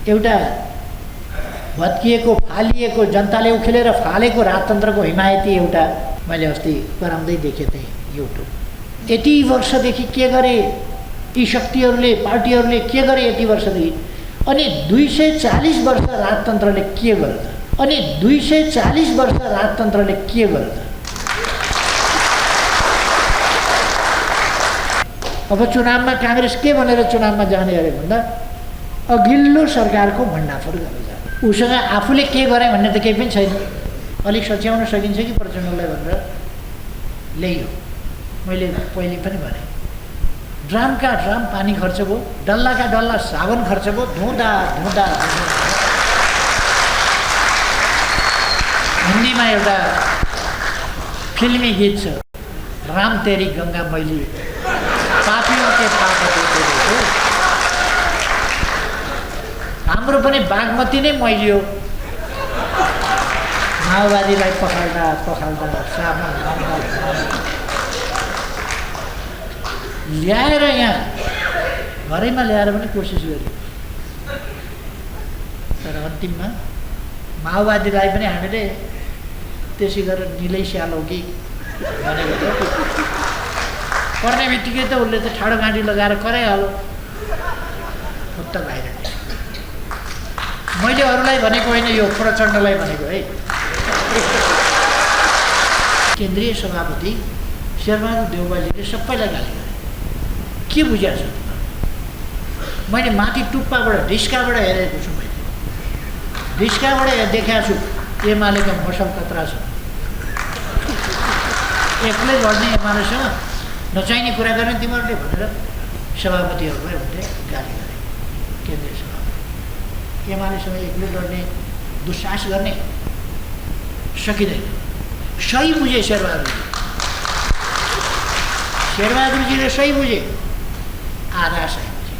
एउटा भत्किएको फालिएको जनताले उखेलेर फालेको राजतन्त्रको हिमायती एउटा मैले अस्ति कराउँदै देखेँ थिएँ युट्युब। यति वर्षदेखि के गरे यी शक्तिहरूले पार्टीहरूले के गरे यति वर्षदेखि, अनि 240 वर्ष राजतन्त्रले के गर्छ, अनि 240 वर्ष राजतन्त्रले के गर्छ। अब चुनावमा काङ्ग्रेस के भनेर चुनावमा जाने अरे भन्दा अघिल्लो सरकारको भण्डाफोर गरेर जाने। उसँग आफूले के गरे भन्ने त केही पनि छैन। अलिक सच्याउन सकिन्छ कि प्रचण्डलाई भनेर ल्याइयो। मैले पहिले पनि भने ड्रामका ड्राम पानी खर्च भयो, डल्लाका डल्ला साबुन खर्च भयो, धुँदा धुँदा हिन्दीमा एउटा फिल्मी गीत छ, राम तेरी गङ्गा मैली पापियों के पाप देते हो। हाम्रो पनि बागमती नै मैलियो, माओवादीलाई पखाल्दा पखाल्दा साबुन ल्याएर यहाँ घरैमा ल्याएर पनि कोसिस गर्यो, तर अन्तिममा माओवादीलाई पनि हामीले त्यसै गरेर निलै स्यालो कि भनेको थियो। पर्ने बित्तिकै त उसले त ठाडो गाडी लगाएर कराइहाल्यो, खुट्ट बाहिर। मैले अरूलाई भनेको होइन, यो प्रचण्डलाई भनेको है। केन्द्रीय सभापति शेरबहादुर देउवाजीले सबैलाई गाली गरे। के बुझाएको छ? मैले माथि टुप्पाबाट ढिस्काबाट हेरेको छु, मैले ढिस्काबाट देखाएको छु एमालेका मसल कत्रा छ। एक्लै लड्ने एमालेसँग नचाहिने कुरा गर्ने तिमीहरूले भनेर सभापतिहरूलाई हुँदै गाली गरे। केन्द्रीय सभापति एमालेसँग एक्लै लड्ने दुस्साहस गर्ने सकिँदैन। सही बुझे शेरबहादुरजीले सही बुझे, आधा सही बुझे।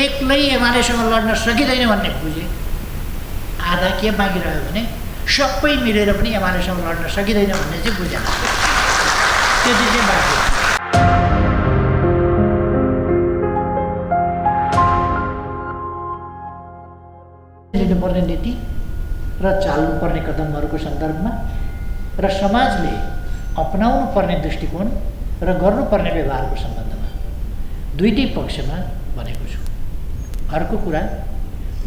एक्लै एमालेसँग लड्न सकिँदैन भन्ने बुझे, आधा के बाँकी रह्यो भने सबै मिलेर पनि एमालेसँग लड्न सकिँदैन भन्ने चाहिँ बुझेन। त्यति चाहिँ बाँकी लिनुपर्ने नीति र चाल्नुपर्ने कदमहरूको सन्दर्भमा र समाजले अपनाउनु पर्ने दृष्टिकोण र गर्नुपर्ने व्यवहारको सम्बन्धमा दुईटै पक्षमा भनेको छु। अर्को कुरा,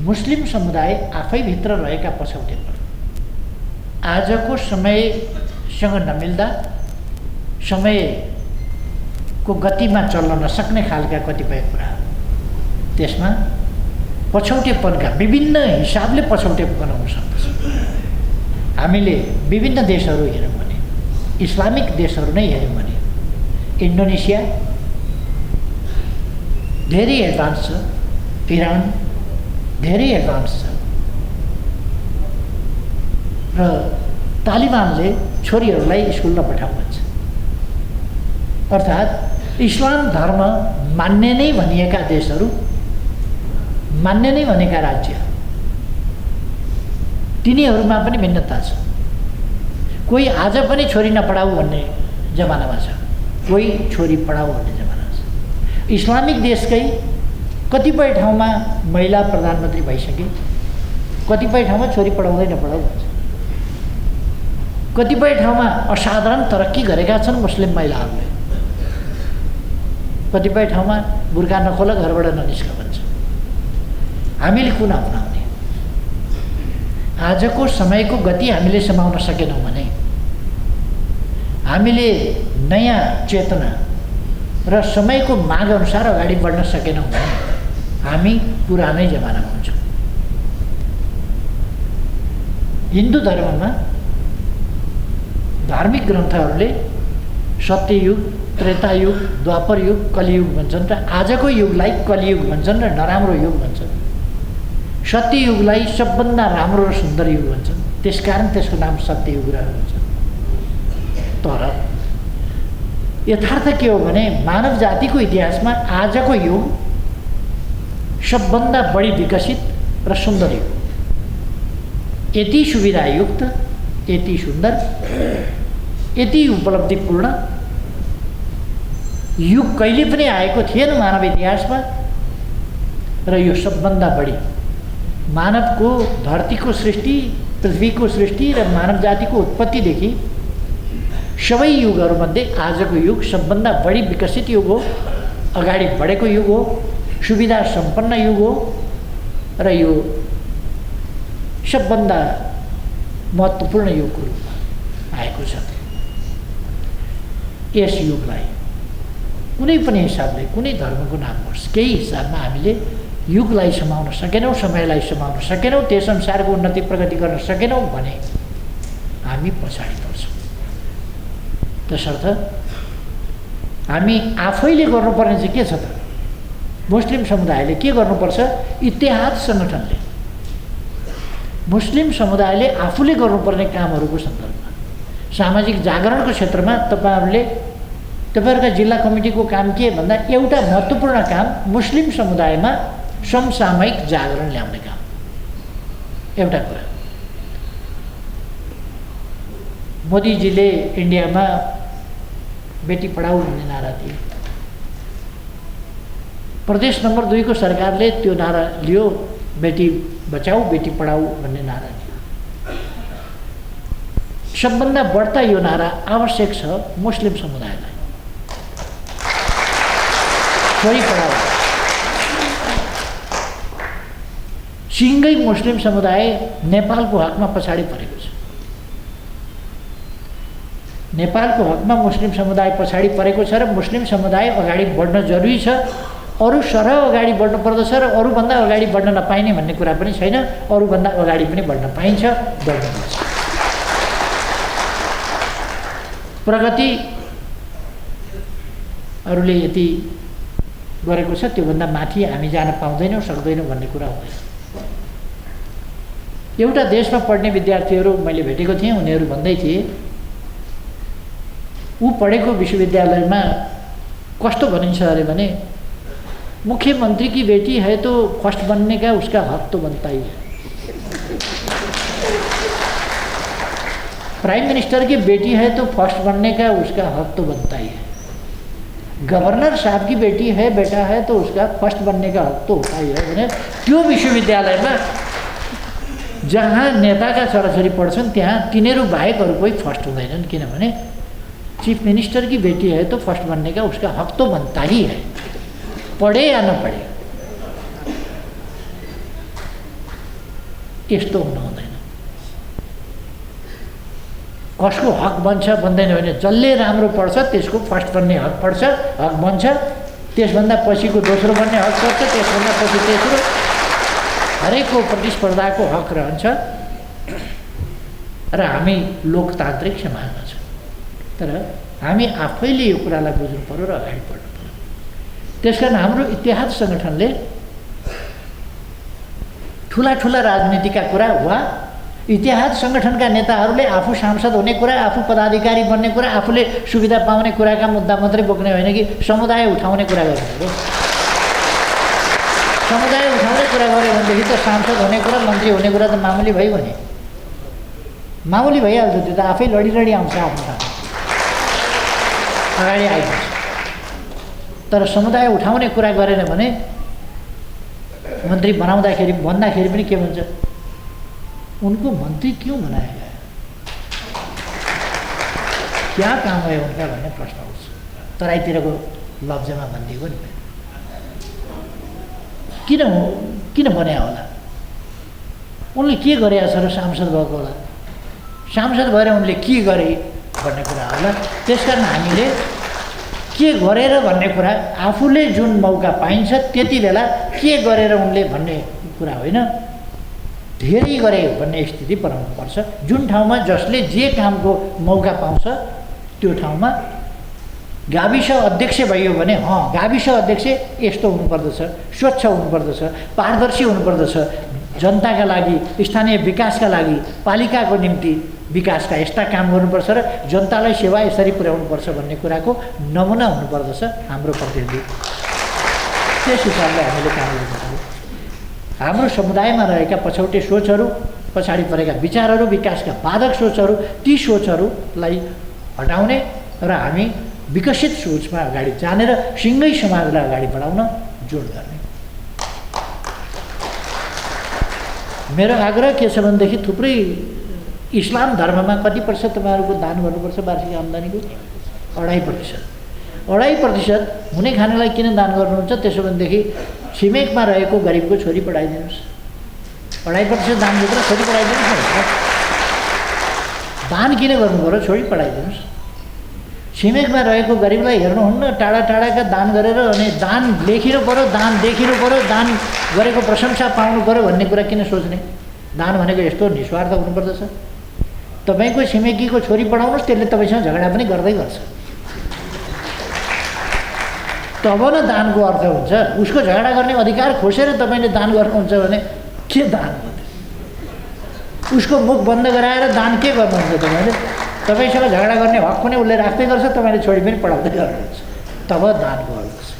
मुस्लिम समुदाय आफैभित्र रहेका पछौटेपन आजको समयसँग नमिल्दा समयको गतिमा चल्न नसक्ने खालका कतिपय कुराहरू, त्यसमा पछौटेपनका विभिन्न हिसाबले पछौटेपन हुन सक्दछ। हामीले विभिन्न देशहरू हेऱ्यौँ भने, इस्लामिक देशहरू नै हेऱ्यौँ भने इन्डोनेसिया धेरै एडभान्स छ, इरान धेरै एडभान्स छ, र तालिबानले छोरीहरूलाई स्कुल नपठाउँ भन्छ। अर्थात् इस्लाम धर्म मान्ने नै भनिएका देशहरू, मान्ने नै भनेका राज्य, तिनीहरूमा पनि भिन्नता छ। कोही आज पनि छोरी नपढाऊ भन्ने जमानामा छ, कोही छोरी पढाऊ भन्ने जमाना छ। इस्लामिक देशकै कतिपय ठाउँमा महिला प्रधानमन्त्री भइसके, कतिपय ठाउँमा छोरी पढाउँदै नपढाऊ भन्छ। कतिपय ठाउँमा असाधारण तरक्की गरेका छन् मुस्लिम महिलाहरूले, कतिपय ठाउँमा बुर्खा नखोल घरबाट ननिस्क भन्छ। हामीले कुन अपनाउने? आजको समयको गति हामीले समाउन सकेनौँ भने, हामीले नयाँ चेतना र समयको माग अनुसार अगाडि बढ्न सकेनौँ भने हामी पुरानै जमानामा हुन्छौँ। हिन्दू धर्ममा धार्मिक ग्रन्थहरूले सत्ययुग, त्रेतायुग, द्वापर युग, कलियुग भन्छन् र आजको युगलाई कलियुग भन्छन् र नराम्रो युग भन्छन्। सत्ययुगलाई सबभन्दा राम्रो र सुन्दर युग भन्छन्, त्यसकारण त्यसको नाम सत्ययुग रहेको हुन्छ। तर यथार्थ के हो भने मानव जातिको इतिहासमा आजको युग सबभन्दा बढी विकसित र सुन्दर युग, यति सुविधायुक्त, यति सुन्दर, यति उपलब्धिपूर्ण युग कहिले पनि आएको थिएन मानव इतिहासमा, र यो सबभन्दा बढी मानवको धरतीको सृष्टि, पृथ्वीको सृष्टि र मानव जातिको उत्पत्तिदेखि सबै युगहरूमध्ये आजको युग सबभन्दा बढी विकसित युग हो, अगाडि बढेको युग हो, सुविधा सम्पन्न युग हो र यो सबभन्दा महत्त्वपूर्ण युगको रूपमा आएको छ। यस युगलाई कुनै पनि हिसाबले, कुनै धर्मको नाम होस्, केही हिसाबमा हामीले युगलाई समाउन सकेनौँ, समयलाई समाउन सकेनौँ, त्यस अनुसारको उन्नति प्रगति गर्न सकेनौँ भने हामी पछाडि पर्छौँ। त्यसर्थ हामी आफैले गर्नुपर्ने चाहिँ के छ त? मुस्लिम समुदायले के गर्नुपर्छ? इत्तेहाद सङ्गठनले, मुस्लिम समुदायले आफूले गर्नुपर्ने कामहरूको सन्दर्भमा सामाजिक जागरणको क्षेत्रमा तपाईँहरूका जिल्ला कमिटीको काम के भन्दा एउटा महत्त्वपूर्ण काम मुस्लिम समुदायमा समसामयिक जागरण ल्याउने काम। एउटा कुरा, मोदीजीले इन्डियामा बेटी पढाऊ भन्ने नारा दिए, प्रदेश नम्बर 2 को सरकारले त्यो नारा लियो, बेटी बचाऊ बेटी पढाऊ भन्ने नारा दियो। सबभन्दा बढ्ता यो नारा आवश्यक छ मुस्लिम समुदायलाई, छोरी पढाऊ। सिङ्गै मुस्लिम समुदाय नेपालको हकमा पछाडि परेको छ। नेपालको हकमा मुस्लिम समुदाय पछाडि परेको छ र मुस्लिम समुदाय अगाडि बढ्न जरुरी छ। अरू सरह अगाडि बढ्नु पर्दछ र अरूभन्दा अगाडि बढ्न नपाइने भन्ने कुरा पनि छैन, अरूभन्दा अगाडि पनि बढ्न पाइन्छ, बढ्नुपर्छ। प्रगति अरूले यति गरेको छ त्योभन्दा माथि हामी जान पाउँदैनौँ, सक्दैनौँ भन्ने कुरा हुँदैन। एउटा देशमा पढ्ने विद्यार्थीहरू मैले भेटेको थिएँ, उनीहरू भन्दै थिए ऊ पढेको विश्वविद्यालयमा कस्तो भनिन्छ अरे भने, मुख्यमंत्री की बेटी है तो फर्स्ट बनने का उसका हक तो बनता ही है, प्राइम मिनिस्टर की बेटी है तो फर्स्ट बनने का उसका हक तो बनता ही है, गवर्नर साहब की बेटी है बेटा है तो उसका फर्स्ट बनने का हक तो होता ही है भने त्यो विश्वविद्यालयमा जहाँ नेताका छोराछोरी पढ्छन् त्यहाँ तिनीहरू बाहेक अरू कोही फर्स्ट हुँदैनन्, किनभने चीफ मिनिस्टर की बेटी है तो फर्स्ट बनने का उसका हक तो बनता ही है, पढे या नपढे। यस्तो हुनु हुँदैन। कसको हक बन्छ बन्दैन भने जसले राम्रो पढ्छ त्यसको फर्स्ट बन्ने हक बन्छ, त्यसभन्दा पछिको दोस्रो बन्ने हक पर्छ, त्यसभन्दा पछि तेस्रो, हरेकको प्रतिस्पर्धाको हक रहन्छ र हामी लोकतान्त्रिक समाजमा छौँ। तर हामी आफैले यो कुरालाई बुझ्नु पर्यो र अगाडि बढ्नु पर्यो। त्यसकारण हाम्रो इतिहाद सङ्गठनले ठुला ठुला राजनीतिका कुरा वा इतिहाद सङ्गठनका नेताहरूले आफू सांसद हुने कुरा, आफू पदाधिकारी बन्ने कुरा, आफूले सुविधा पाउने कुराका मुद्दा मात्रै बोक्ने होइन कि समुदाय उठाउने कुरा गर्नु। समुदाय उठाउने कुरा गऱ्यो भनेदेखि त सांसद हुने कुरा, मन्त्री हुने कुरा त मामुली भइगयो नि, मामुली भइहाल्छ। त्यो त आफै लडी आउँछ, आफ्नो ठाउँमा अगाडि आइपुग्छ। तर समुदाय उठाउने कुरा गरेन भने मन्त्री भन्दाखेरि पनि के भन्छ, उनको मंत्री क्यों बनाया गया, क्या काम है उनका भन्ने प्रश्न उठ्छ। तराईतिरको लब्जमा भनिदिएको नि, किन बन्या होला, उनले के गरेका छ र सांसद भएको होला, सांसद भएर उनले के गरे भन्ने कुरा होला। त्यसकारण हामीले के गरेर भन्ने कुरा, आफूले जुन मौका पाइन्छ त्यति बेला के गरेर उनले भन्ने कुरा होइन, धेरै गरे भन्ने स्थिति बनाउनु पर्छ। जुन ठाउँमा जसले जे कामको मौका पाउँछ त्यो ठाउँमा गाविस अध्यक्ष भइयो भने गाविस अध्यक्ष यस्तो हुनुपर्दछ, स्वच्छ हुनुपर्दछ, पारदर्शी हुनुपर्दछ, जनताका लागि, स्थानीय विकासका लागि, पालिकाको निम्ति विकासका यस्ता काम गर्नुपर्छ र जनतालाई सेवा यसरी पुर्याउनुपर्छ भन्ने कुराको नमुना हुनुपर्दछ हाम्रो प्रतिनिधि। त्यस हिसाबले हामीले काम गर्नुपर्छ। हाम्रो समुदायमा रहेका पछौटे सोचहरू, पछाडि परेका विचारहरू, विकासका बाधक सोचहरू, ती सोचहरूलाई हटाउने र हामी विकसित सोचमा अगाडि जाने र सिङ्गै समाजलाई अगाडि बढाउन जोड गर्ने। मेरो आग्रह के छ भनेदेखि थुप्रै इस्लाम धर्ममा कति प्रतिशत तपाईँहरूको दान गर्नुपर्छ वार्षिक आम्दानीको? 2.5%। 2.5% हुने खानेलाई किन दान गर्नुहुन्छ? त्यसो भनेदेखि छिमेकमा रहेको गरिबको छोरी पढाइदिनुहोस्। 2.5% दानभित्र छोरी पढाइदिनुहोस् न। दान किन गर्नु पर्यो? छोरी पढाइदिनुहोस्। छिमेकमा रहेको गरिबलाई हेर्नुहुन्न, टाढा टाढाका दान गरेर अनि दान लेखिनु पर्यो, दान देखिनु पर्यो, दान गरेको प्रशंसा पाउनु पर्यो भन्ने कुरा किन सोच्ने? दान भनेको यस्तो निस्वार्थ हुनुपर्दछ। तपाईँको छिमेकीको छोरी पढाउनुहोस्, त्यसले तपाईँसँग झगडा पनि गर्दै गर्छ। तब न दानको अर्थ हुन्छ। उसको झगडा गर्ने अधिकार खोसेर तपाईँले दान गर्नुहुन्छ भने के दान गर्नु? उसको मुख बन्द गराएर दान के गर्नुहुन्छ तपाईँले? तपाईँसँग झगडा गर्ने हक पनि उसले राख्दै गर्छ, तपाईँले छोरी पनि पढाउँदै गर्नुहुन्छ। तब दानको अर्थ छ।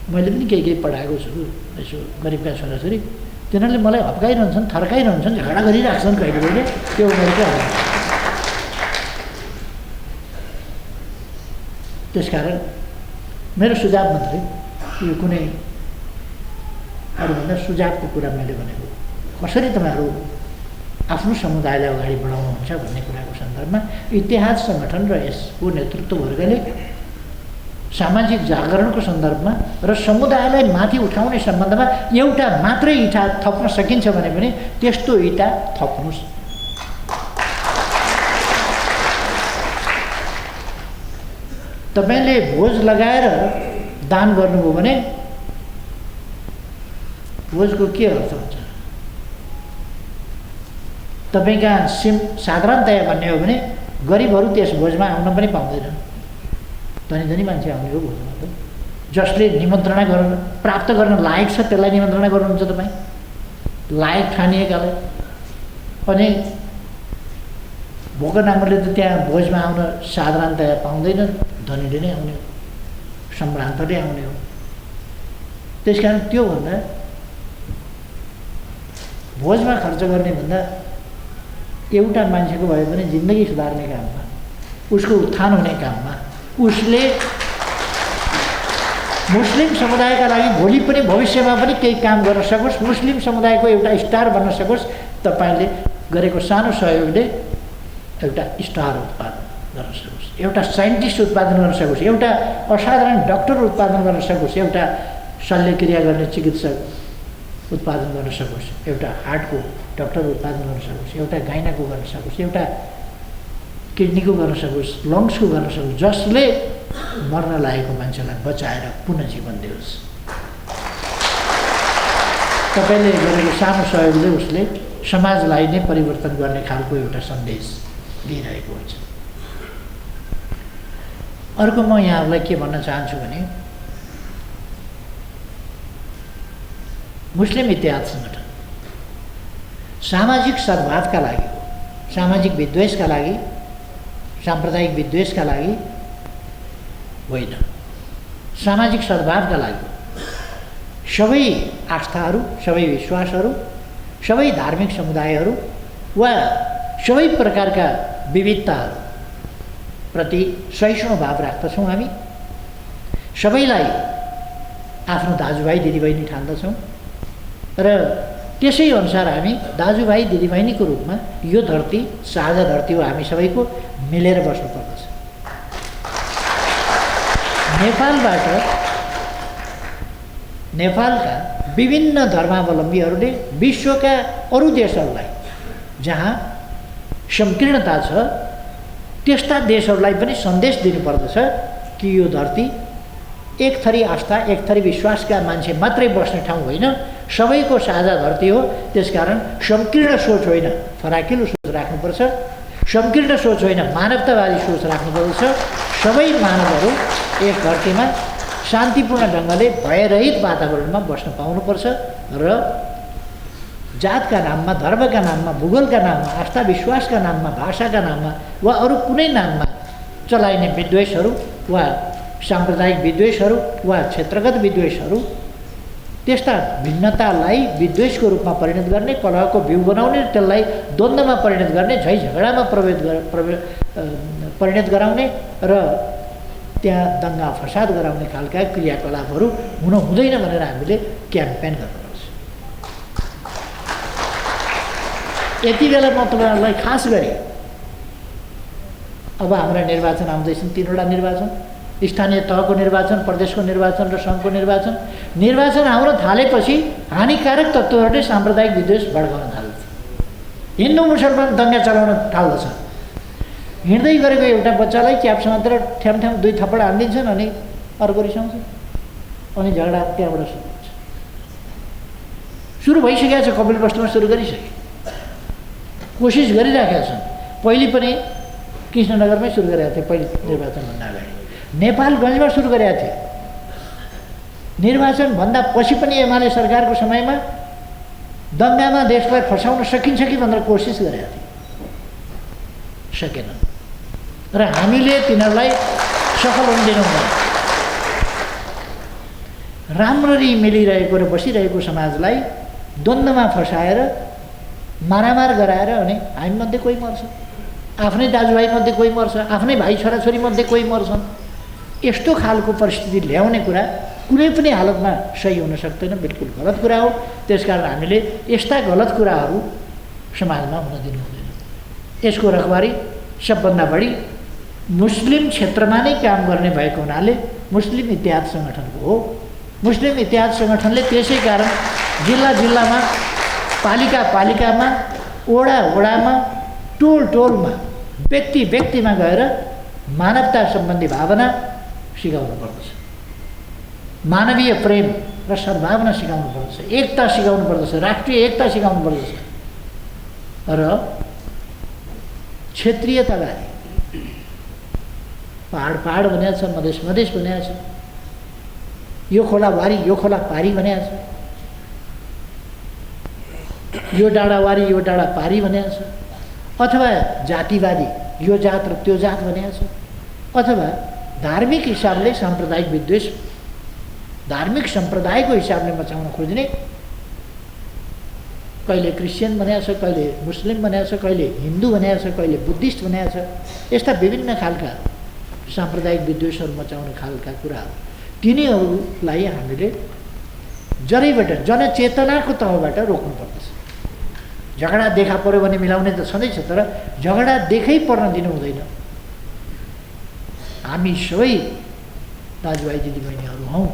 मैले पनि केही पढाएको छु यसो गरिबका छोराछोरी, तिनीहरूले मलाई हप्काइरहन्छन्, थर्काइरहन्छन्, झगडा गरिराख्छन् कहिले कहिले। त्यो उनीहरूको हक। त्यसकारण मेरो सुझाव मात्रै यो कुनै अरूभन्दा सुझावको कुरा मैले भनेको, कसरी तपाईँहरू आफ्नो समुदायलाई अगाडि बढाउनुहुन्छ भन्ने कुराको सन्दर्भमा इतिहाद सङ्गठन र यसको नेतृत्ववर्गले सामाजिक जागरणको सन्दर्भमा र समुदायलाई माथि उठाउने सम्बन्धमा एउटा मात्रै इँटा थप्न सकिन्छ भने पनि त्यस्तो इँटा थप्नुहोस्। तपाईँले भोज लगाएर दान गर्नुभयो भने भोजको के अर्थ हुन्छ? तपाईँ कहाँ साधारणतया भन्ने हो भने गरिबहरू त्यस भोजमा आउन पनि पाउँदैनन्। धनी धनी मान्छे आउने हो भोजमा त। जसले निमन्त्रणा गर्न प्राप्त गर्न लायक छ त्यसलाई निमन्त्रणा गर्नुहुन्छ तपाईँ, लायक ठानिएकालाई। अनि भोक नामले त त्यहाँ भोजमा आउन साधारणतया पाउँदैन, धनीले नै आउने हो, सम्भ्रान्तले आउने हो। त्यसकारण त्योभन्दा भोजमा खर्च गर्ने भन्दा एउटा मान्छेको भयो भने जिन्दगी सुधार्ने काममा, उसको उत्थान हुने काममा, उसले मुस्लिम समुदायका लागि भोलि पनि भविष्यमा पनि केही काम गर्न सकोस्, मुस्लिम समुदायको एउटा स्टार बन्न सकोस्, तपाईँले गरेको सानो सहयोगले एउटा स्टार उत्पादन गर्न सकोस्, एउटा साइन्टिस्ट उत्पादन गर्न सकोस्, एउटा असाधारण डक्टर उत्पादन गर्न सकोस्, एउटा शल्यक्रिया गर्ने चिकित्सक उत्पादन गर्न सकोस्, एउटा हार्टको डक्टर उत्पादन गर्न सकोस्, एउटा गाइनाको गर्न सकोस्, एउटा किडनीको गर्न सकोस्, लङ्सको गर्न सकोस्, जसले मर्न लागेको मान्छेलाई बचाएर पुनः जीवन दियोस्। तपाईँले गरेको सानो सहयोगले उसले समाजलाई नै परिवर्तन गर्ने खालको एउटा सन्देश दिइरहेको हुन्छ। अर्को म यहाँहरूलाई के भन्न चाहन्छु भने मुस्लिम इतिहाद सङ्गठन सामाजिक सद्भावका लागि हो, सामाजिक विद्वेषका लागि, साम्प्रदायिक विद्वेषका लागि होइन, सामाजिक सद्भावका लागि। सबै आस्थाहरू, सबै विश्वासहरू, सबै धार्मिक समुदायहरू वा सबै प्रकारका विविधताप्रति सहिष्णु भाव राख्दछौँ। हामी सबैलाई आफ्नो दाजुभाइ दिदीबहिनी ठान्दछौँ र त्यसै अनुसार हामी दाजुभाइ दिदीबहिनीको रूपमा यो धरती साझा धरती हो, हामी सबैको मिलेर बस्नुपर्दछ। नेपालका विभिन्न धर्मावलम्बीहरूले विश्वका अरू देशहरूलाई जहाँ संकीर्णता छ त्यस्ता देशहरूलाई पनि सन्देश दिनुपर्दछ कि यो धरती एक थरी आस्था, एक थरी विश्वासका मान्छे मात्रै बस्ने ठाउँ होइन, सबैको साझा धरती हो। त्यसकारण संकीर्ण सोच होइन, फराकिलो सोच राख्नुपर्छ। संकीर्ण सोच होइन, मानवतावादी सोच राख्नुपर्दछ। सबै मानवहरू एक धरतीमा शान्तिपूर्ण ढङ्गले भयरहित वातावरणमा बस्न पाउनुपर्छ र जातका नाममा, धर्मका नाममा, भूगोलका नाममा, आस्था विश्वासका नाममा, भाषाका नाममा वा अरू कुनै नाममा चलाइने विद्वेषहरू वा साम्प्रदायिक विद्वेषहरू वा क्षेत्रगत विद्वेषहरू, त्यस्ता भिन्नतालाई विद्वेषको रूपमा परिणत गर्ने, कलहको बिउ बनाउने, त्यसलाई द्वन्द्वमा परिणत गर्ने, झै झगडामा परिणत गराउने र त्यहाँ दङ्गा फसाद गराउने खालका क्रियाकलापहरू हुन हुँदैन भनेर हामीले क्याम्पेन गर्नुपर्छ। यति बेला म तपाईँहरूलाई खास गरी अब हाम्रा निर्वाचन आउँदैछन्, 3वटा निर्वाचन, स्थानीय तहको निर्वाचन, प्रदेशको निर्वाचन र सङ्घको निर्वाचन। निर्वाचन हाम्रो थालेपछि हानिकारक तत्त्वहरूले साम्प्रदायिक विद्वेष भड्काउन थाल्छ। हिन्दू मुसलमान दङ्गा चलाउन थाल्दछ। हिँड्दै गरेको एउटा बच्चालाई क्याप समातेर ठ्याम 2 थप्पड हानिदिन्छन् अनि अर्को रिसाउँछ अनि झगडा त्यहाँबाट सुरु हुन्छ। सुरु भइसकेको छ, कपिलवस्तुमा सुरु गरिसके, कोसिस गरिराखेका छन्। पहिले पनि कृष्णनगरमै सुरु गरेका थिए, पहिले निर्वाचनभन्दा अगाडि नेपालगञ्जमा सुरु गरेका थिए। निर्वाचनभन्दा पछि पनि एमाले सरकारको समयमा दङ्गामा देशलाई फसाउन सकिन्छ कि भनेर कोसिस गरेका थिए, सकेन। र हामीले तिनीहरूलाई सफल हुन दिनुहुँदैन। राम्ररी मिलिरहेको र बसिरहेको समाजलाई द्वन्द्वमा फसाएर मारामार गराएर अनि हामीमध्ये कोही मर्छ, आफ्नै दाजुभाइमध्ये कोही मर्छ, आफ्नै भाइ छोराछोरीमध्ये कोही मर्छन्। यस्तो खालको परिस्थिति ल्याउने कुरा कुनै पनि हालतमा सही हुन सक्दैन, बिल्कुल गलत कुरा हो। त्यसकारण हामीले यस्ता गलत कुराहरू समाजमा हुन दिनु हुँदैन। यसको रखबारी सबभन्दा बढी मुस्लिम क्षेत्रमा नै काम गर्ने भएको हुनाले मुस्लिम इत्तेहाद सङ्गठनको हो। मुस्लिम इत्तेहाद सङ्गठनले त्यसै कारण जिल्ला जिल्लामा, पालिका पालिकामा, वडा वडामा, टोल टोलमा, व्यक्ति व्यक्तिमा गएर मानवता सम्बन्धी भावना सिकाउनु पर्दछ, मानवीय प्रेम र सद्भावना सिकाउनु पर्दछ, एकता सिकाउनु पर्दछ, राष्ट्रिय एकता सिकाउनु पर्दछ र क्षेत्रीयतालाई पहाड पहाड भनेको छ, मधेस मधेस भनेको छ, यो खोला वारी यो खोला पारी भनेको छ, यो डाँडा वारी यो डाँडा पारी भनेको छ, अथवा जातिवादी यो जात र त्यो जात भनेको छ, अथवा धार्मिक हिसाबले साम्प्रदायिक विद्वेष धार्मिक सम्प्रदायको हिसाबले मचाउन खोज्ने, कहिले क्रिस्चियन भनेको छ, कहिले मुस्लिम भनेको छ, कहिले हिन्दू भनेको छ, कहिले बुद्धिस्ट भनेको छ। यस्ता विभिन्न खालका साम्प्रदायिक विद्वेषहरू मचाउने खालका कुराहरू, तिनीहरूलाई हामीले जरैबाट जनचेतनाको तहबाट रोक्नु पर्दछ। झगडा देखा पर्यो भने मिलाउने त छँदैछ, तर झगडा देखै पर्न दिनु हुँदैन। हामी सबै दाजुभाइ दिदीबहिनीहरू हौँ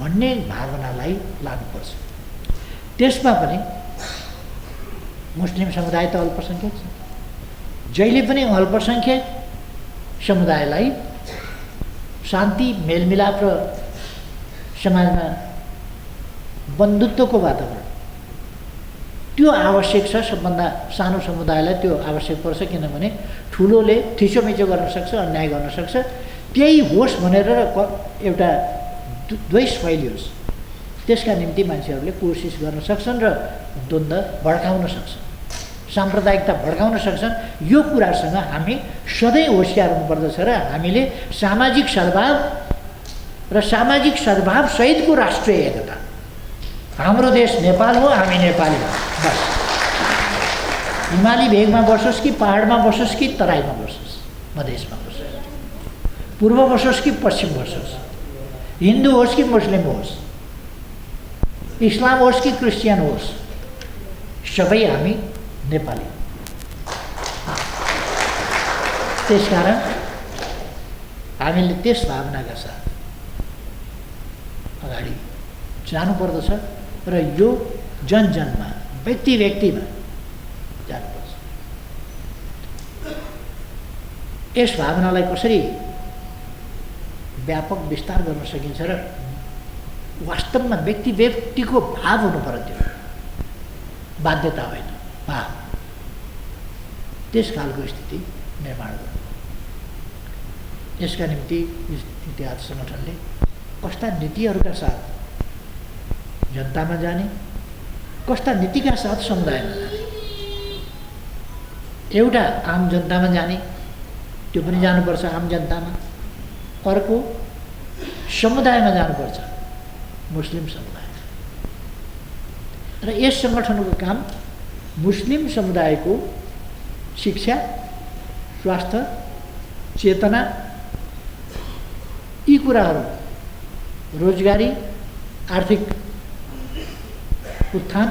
भन्ने भावनालाई लानुपर्छ। त्यसमा पनि मुस्लिम समुदाय त अल्पसङ्ख्यक छ। जहिले पनि अल्पसङ्ख्यक समुदायलाई शान्ति, मेलमिलाप र समाजमा बन्धुत्वको वातावरण त्यो आवश्यक छ। सबभन्दा सानो समुदायलाई त्यो आवश्यक पर्छ, किनभने ठुलोले थिचोमिचो गर्न सक्छ, अन्याय गर्न सक्छ। त्यही होस् भनेर एउटा द्वेष फैलियोस् त्यसका निम्ति मान्छेहरूले कोसिस गर्न सक्छन् र द्वन्द्व भड्काउन सक्छन्, साम्प्रदायिकता भड्काउन सक्छन्। यो कुरासँग हामी सधैँ होसियार हुनुपर्दछ र हामीले सामाजिक सद्भाव र सामाजिक सद्भाव सहितको राष्ट्रिय एकता। हाम्रो देश नेपाल हो, हामी नेपाली हो, बस। हिमाली भेगमा बसोस् कि पहाडमा बसोस् कि तराईमा बसोस्, मधेसमा बसोस्, पूर्व बसोस् कि पश्चिम बसोस्, हिन्दू होस् कि मुस्लिम होस्, इस्लाम होस् कि क्रिस्चियन होस्, सबै हामी नेपाली। त्यसकारण हामीले त्यस भावनाका साथ अगाडि जानुपर्दछ र यो जनजनमा, व्यक्ति व्यक्तिमा जानुपर्छ। यस भावनालाई कसरी व्यापक विस्तार गर्न सकिन्छ र वास्तवमा व्यक्ति व्यक्तिको भाव हुनु पर्यो, बाध्यता होइन, भाव। त्यस खालको स्थिति निर्माण गर्नु। यसका निम्ति इत्तेहाद सङ्गठनले कस्ता नीतिहरूका साथ जनतामा जाने, कस्ता नीतिका साथ समुदायमा जाने, एउटा आम जनतामा जाने, त्यो पनि जानुपर्छ आम जनतामा। अर्को समुदायमा जानुपर्छ, मुस्लिम समुदाय। र यस सङ्गठनको काम मुस्लिम समुदायको शिक्षा, स्वास्थ्य, चेतना, यी कुराहरू, रोजगारी, आर्थिक उत्थान,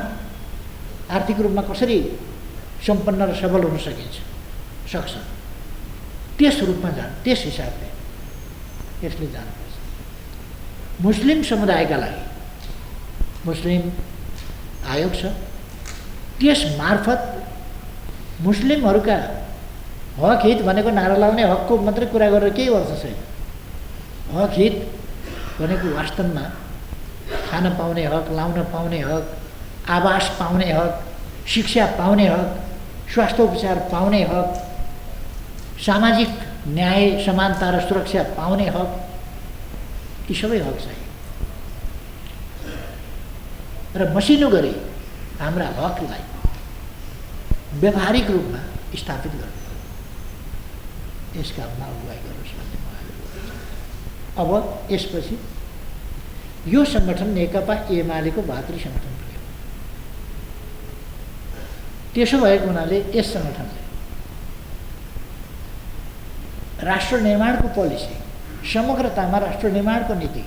आर्थिक रूपमा कसरी सम्पन्न र सबल हुन सक्छ। त्यस रूपमा त्यस हिसाबले यसले जानुपर्छ। मुस्लिम समुदायका लागि मुस्लिम आयोग छ, त्यस मार्फत मुस्लिमहरूका हक हित भनेको नारा लाउने हकको मात्रै कुरा गरेर केही अर्थ छैन। हक हित भनेको वास्तवमा खान पाउने हक, लाउन पाउने हक, आवास पाउने हक, शिक्षा पाउने हक, स्वास्थ्य उपचार पाउने हक, सामाजिक न्याय समानता र सुरक्षा पाउने हक, यी सबै हक चाहियो। र मसिनो गरी हाम्रा हकलाई व्यावहारिक रूपमा स्थापित गर्नु, यस काममा अगुवाई गर्नुहोस् भन्ने म अब यसपछि यो सङ्गठन नेकपा एमालेको भातृ सङ्गठन पुग्यो। त्यसो भएको हुनाले यस सङ्गठनले राष्ट्र निर्माणको पोलिसी, समग्रतामा राष्ट्र निर्माणको नीति,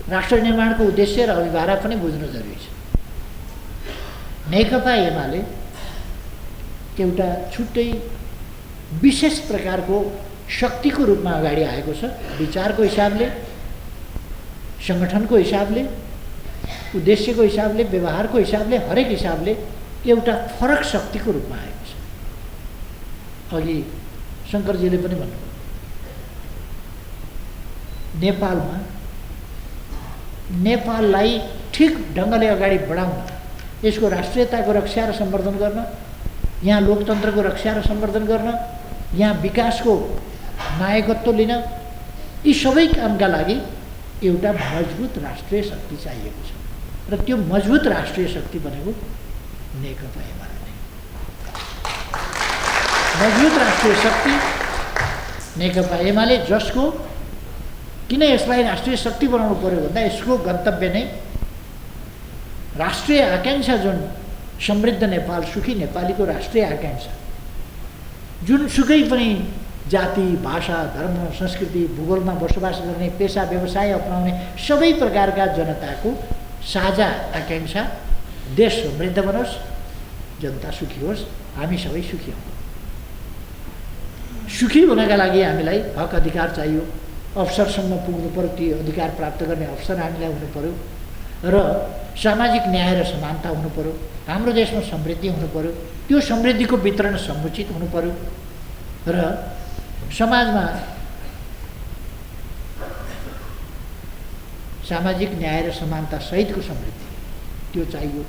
राष्ट्र निर्माणको उद्देश्य र अभिभारा पनि बुझ्नु जरुरी छ। नेकपा एमाले एउटा छुट्टै विशेष प्रकारको शक्तिको रूपमा अगाडि आएको छ। विचारको हिसाबले, सङ्गठनको हिसाबले, उद्देश्यको हिसाबले, व्यवहारको हिसाबले, हरेक हिसाबले एउटा फरक शक्तिको रूपमा आएको छ। अघि शङ्करजीले पनि भन्नुभयो, नेपालमा नेपाललाई ठिक ढङ्गले अगाडि बढाउन, यसको राष्ट्रियताको रक्षा र सम्वर्धन गर्न, यहाँ लोकतन्त्रको रक्षा र सम्वर्धन गर्न, यहाँ विकासको नायकत्व लिन, यी सबै कामका लागि एउटा मजबुत राष्ट्रिय शक्ति चाहिएको छ। र त्यो मजबुत राष्ट्रिय शक्ति भनेको नेकपा एमाले नै। मजबुत राष्ट्रिय शक्ति नेकपा एमाले, जसको किन यसलाई राष्ट्रिय शक्ति बनाउनु पर्यो भन्दा यसको गन्तव्य नै राष्ट्रिय आकांक्षा, जुन समृद्ध नेपाल, सुखी नेपालीको राष्ट्रिय आकांक्षा, जुनसुकै पनि जाति, भाषा, धर्म, संस्कृति, भूगोलमा बसोबास गर्ने, पेसा व्यवसाय अपनाउने सबै प्रकारका जनताको साझा आकांक्षा, देश समृद्ध बनोस्, जनता सुखी होस्, हामी सबै सुखी हौँ। सुखी हुनका लागि हामीलाई हक अधिकार चाहियो, अवसरसम्म पुग्नु पर्यो, ती अधिकार प्राप्त गर्ने अवसर हामीलाई हुनु पर्यो, र सामाजिक न्याय र समानता हुनु पर्यो, हाम्रो देशमा समृद्धि हुनु पर्यो, त्यो समृद्धिको वितरण समुचित हुनु पर्यो, र समाजमा सामाजिक न्याय र समानता सहितको समृद्धि त्यो चाहियो।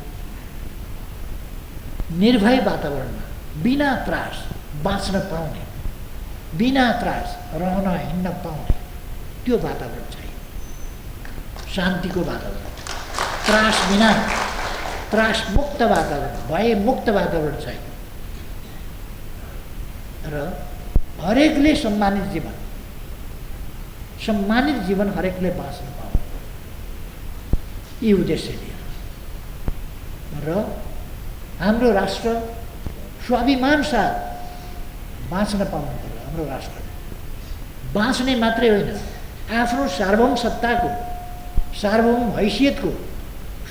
निर्भय वातावरणमा बिना त्रास बाँच्न पाउने, बिना त्रास रहन हिँड्न पाउने त्यो वातावरण चाहियो। शान्तिको वातावरण, त्रास बिना, त्रास मुक्त वातावरण, भय मुक्त वातावरण चाहियो। र हरेकले सम्मानित जीवन हरेकले बाँच्न पाउने, यी उद्देश्य लिएर र हाम्रो राष्ट्र स्वाभिमान साथ बाँच्न पाउनु पर्यो। हाम्रो राष्ट्र बाँच्ने मात्रै होइन, आफ्नो सार्वभौम सत्ताको, सार्वभौम हैसियतको,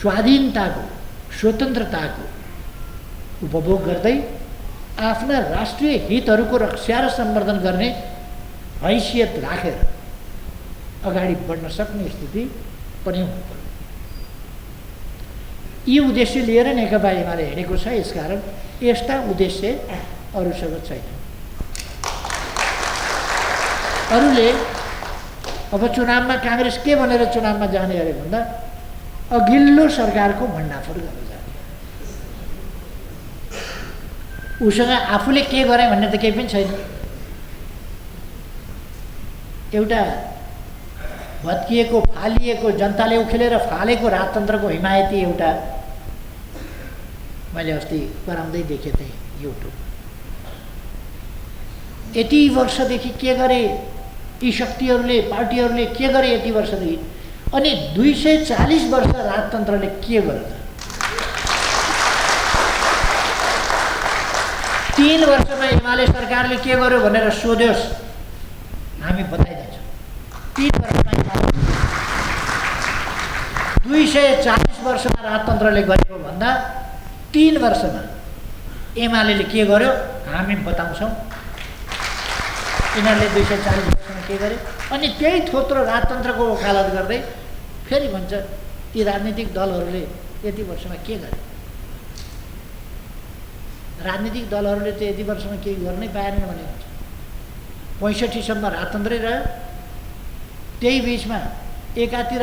स्वाधीनताको, स्वतन्त्रताको उपभोग गर्दै आफ्ना राष्ट्रिय हितहरूको रक्षा र सम्वर्धन गर्ने हैसियत राखेर अगाडि बढ्न सक्ने स्थिति पनि हुनु पर्यो। यी उद्देश्य लिएर नेकपा एमाले हिँडेको छ। यसकारण यस्ता उद्देश्य अरूसँग छैन। अरूले अब चुनावमा काङ्ग्रेस के भनेर चुनावमा जाने अरे भन्दा अघिल्लो सरकारको भण्डाफोड गरेर जाने। उसँग आफूले के गरे भन्ने त केही पनि छैन। एउटा भत्किएको, फालिएको, जनताले उखेलेर फालेको राजतन्त्रको हिमायती एउटा, मैले अस्ति कराउँदै देखेँ थिएँ युट्युब। यति वर्षदेखि के गरे यी शक्तिहरूले, पार्टीहरूले के गरे यति वर्षदेखि, अनि 240 वर्ष राजतन्त्रले के गर्यो? 3 वर्षमा एमाले सरकारले के गर्यो भनेर सोध्योस्, हामी बताइदिन्छौँ। 3 वर्षमा 240 वर्षमा राजतन्त्रले गरेको भन्दा 3 वर्षमा एमाले के गर्यो हामी बताउँछौँ। यिनीहरूले 240 वर्षमा के गरे, अनि त्यही थोत्रो राजतन्त्रको वकालत गर्दै फेरि भन्छ ती राजनीतिक दलहरूले यति वर्षमा के गरे। राजनीतिक दलहरूले त यति वर्षमा केही गर्नै पाएन भने हुन्छ। 65 सम्म राजतन्त्रै रह्यो, त्यही बिचमा एकातिर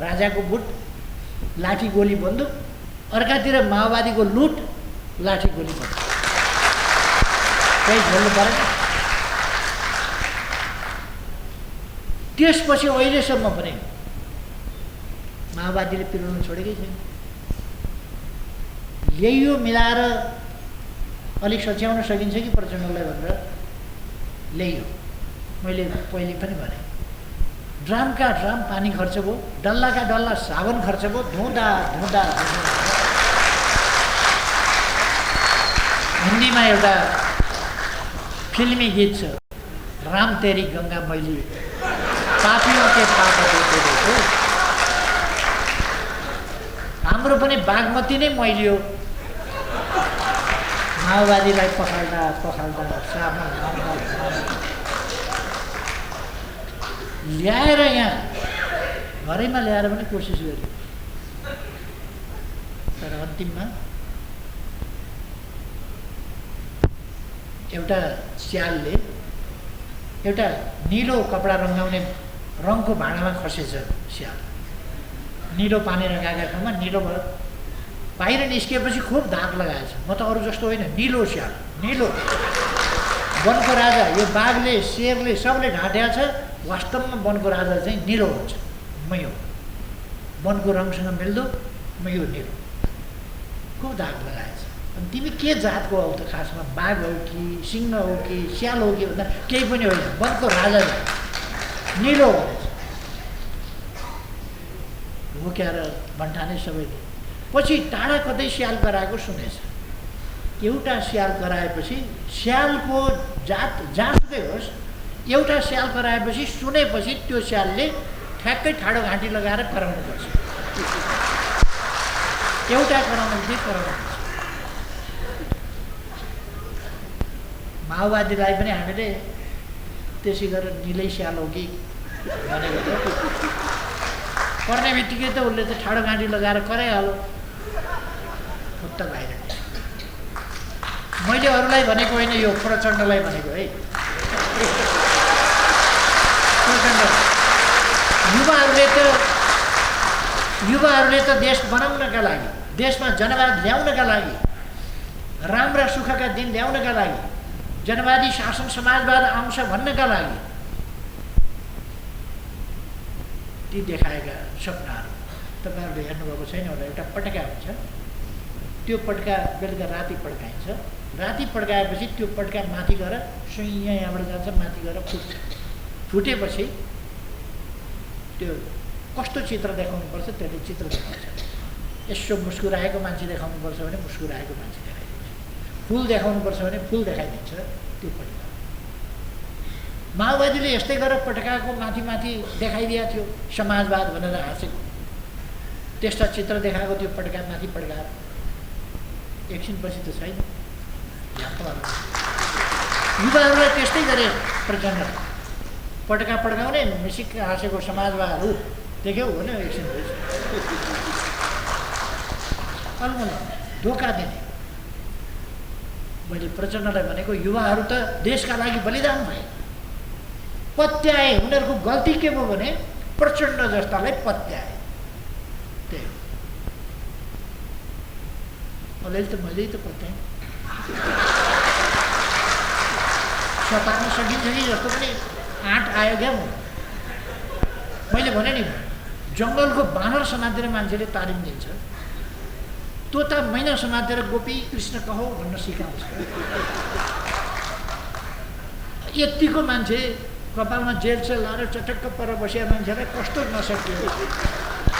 राजाको बुट लाठी गोली बन्दुक, अर्कातिर माओवादीको लुट लाठी गोली बन्दुक, केही झेल्नु परेन। त्यसपछि अहिलेसम्म पनि माओवादीले पिरोल्न छोडेकै छैन। ल्याइयो मिलाएर अलिक सच्याउन सकिन्छ कि प्रचण्डलाई भनेर ल्याइयो। मैले पहिले पनि भने ड्रामका ड्राम पानी खर्च भयो, डल्लाका डल्ला साबुन खर्च भयो, धुँदा धुँदा हिन्दीमा एउटा फिल्मी गीत छ, राम तेरी गङ्गा मैली पापियों के पाप देते देखो। हाम्रो पनि बागमती नै मैलियो, माओवादीलाई पखाल्दा पखाल्दा साबुन ल्याएर यहाँ घरैमा ल्याएर पनि कोसिस गर्यो, तर अन्तिममा एउटा स्यालले एउटा निलो कपडा रङ्गाउने रङको भाँडामा खसेछ। स्याल निलो पानी रङ्गाएका ठाउँमा निलो भयो, बाहिर निस्किएपछि खुब दाग लगाएछ। म त अरू जस्तो होइन, निलो स्याल, निलो वनको राजा। यो बाघले शेरले सबले ढाँट्या छ, वास्तवमा वनको राजा चाहिँ निलो हुन्छ। म यो वनको रङसँग मिल्दो, म यो निलो, खुब दाग लगाएछ। अनि तिमी के जातको हौ त खासमा, बाघ हो कि सिंह हो कि स्याल हो कि भन्दा केही पनि होइन, वनको राजा निलो भनेछ। भुक्याएर भन्ठाने सबैले। पछि टाढा कतै स्याल कराएको सुनेछ। एउटा स्याल कराएपछि स्यालको जात जहाँसुकै होस्, एउटा स्याल कराएपछि सुनेपछि त्यो स्यालले ठ्याक्कै ठाडो घाँटी लगाएर कराउनुपर्छ। एउटा कराउनुपर्छ। माओवादीलाई पनि हामीले त्यसै गरेर निलै स्याल हो कि भनेको थियो। पर्ने बित्तिकै त उसले त ठाडो घाँटी लगाएर कराइहाल्यो, खुट्टा बाहिर। मैले अरूलाई भनेको होइन, यो प्रचण्डलाई भनेको है। प्रचण्ड युवाहरूले त देश बनाउनका लागि, देशमा जनवाद ल्याउनका लागि, राम्रा सुखका दिन ल्याउनका लागि, जनवादी शासन समाजवाद आउँछ भन्नका लागि ती देखाएका सपनाहरू तपाईँहरूले हेर्नुभएको छैन होला। एउटा पटका हुन्छ, त्यो पटका बेलुका राति पड्काइन्छ। राति पड्काएपछि त्यो पटका माथि गएर सुइँ यहाँबाट जान्छ, माथि गएर फुट्छ। फुटेपछि त्यो कस्तो चित्र देखाउनुपर्छ त्यसले चित्र देखाउँछ। यसो मुस्कुराएको मान्छे देखाउनुपर्छ भने मुस्कुराएको मान्छे देखाइदिन्छ, फुल देखाउनुपर्छ भने फुल देखाइदिन्छ त्यो पटका। माओवादीले यस्तै गरेर पटकाको माथि माथि देखाइदिएको थियो, समाजवाद भनेर हाँसेको। त्यस्ता चित्र देखाएको थियो पटका माथि पड्काएर। एकछिनपछि त छैन। युवाहरूलाई त्यस्तै गरे प्रचण्ड। पटका पड्काउने, मिसिक हाँसेको समाजवादहरू देख्यौ भने एकछिन अलमल धोका दिने। मैले प्रचण्डलाई भनेको युवाहरू त देशका लागि बलिदान भए, पत्याए। उनीहरूको गल्ती के भयो भने प्रचण्ड जस्तालाई पत्याए। त्यही अलिअलि त मैले त पत्याएँ। सताउन सकिन्छ कि जस्तो पनि आँट आयो क्या। मैले भने नि, जङ्गलको बानर समातेर मान्छेले तालिम दिन्छ, तोता मैना समातेर गोपी कृष्ण कहो भन्न सिकाउँछ। यतिको मान्छे कपालमा जेल सेल लाएर चटक्क पर बसेका मान्छेलाई कस्तो नसकियो,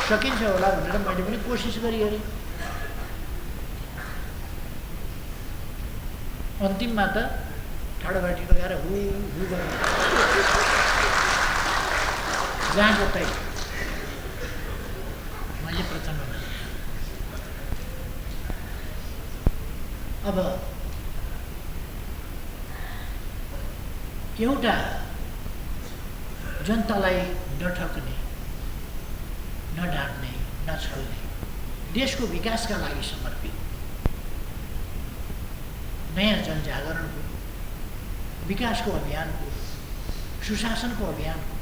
सकिन्छ होला भनेर मैले पनि कोसिस गरेँ। अन्तिममा त ठाडो घाँटी लगाएर हु गर्नु, जहाँको तै। मैले प्रचण्ड अब एउटा जनतालाई नठग्ने, नढाँट्ने, नछल्ने, देशको विकासका लागि समर्पित, नयाँ जनजागरणको, विकासको अभियानको, सुशासनको अभियानको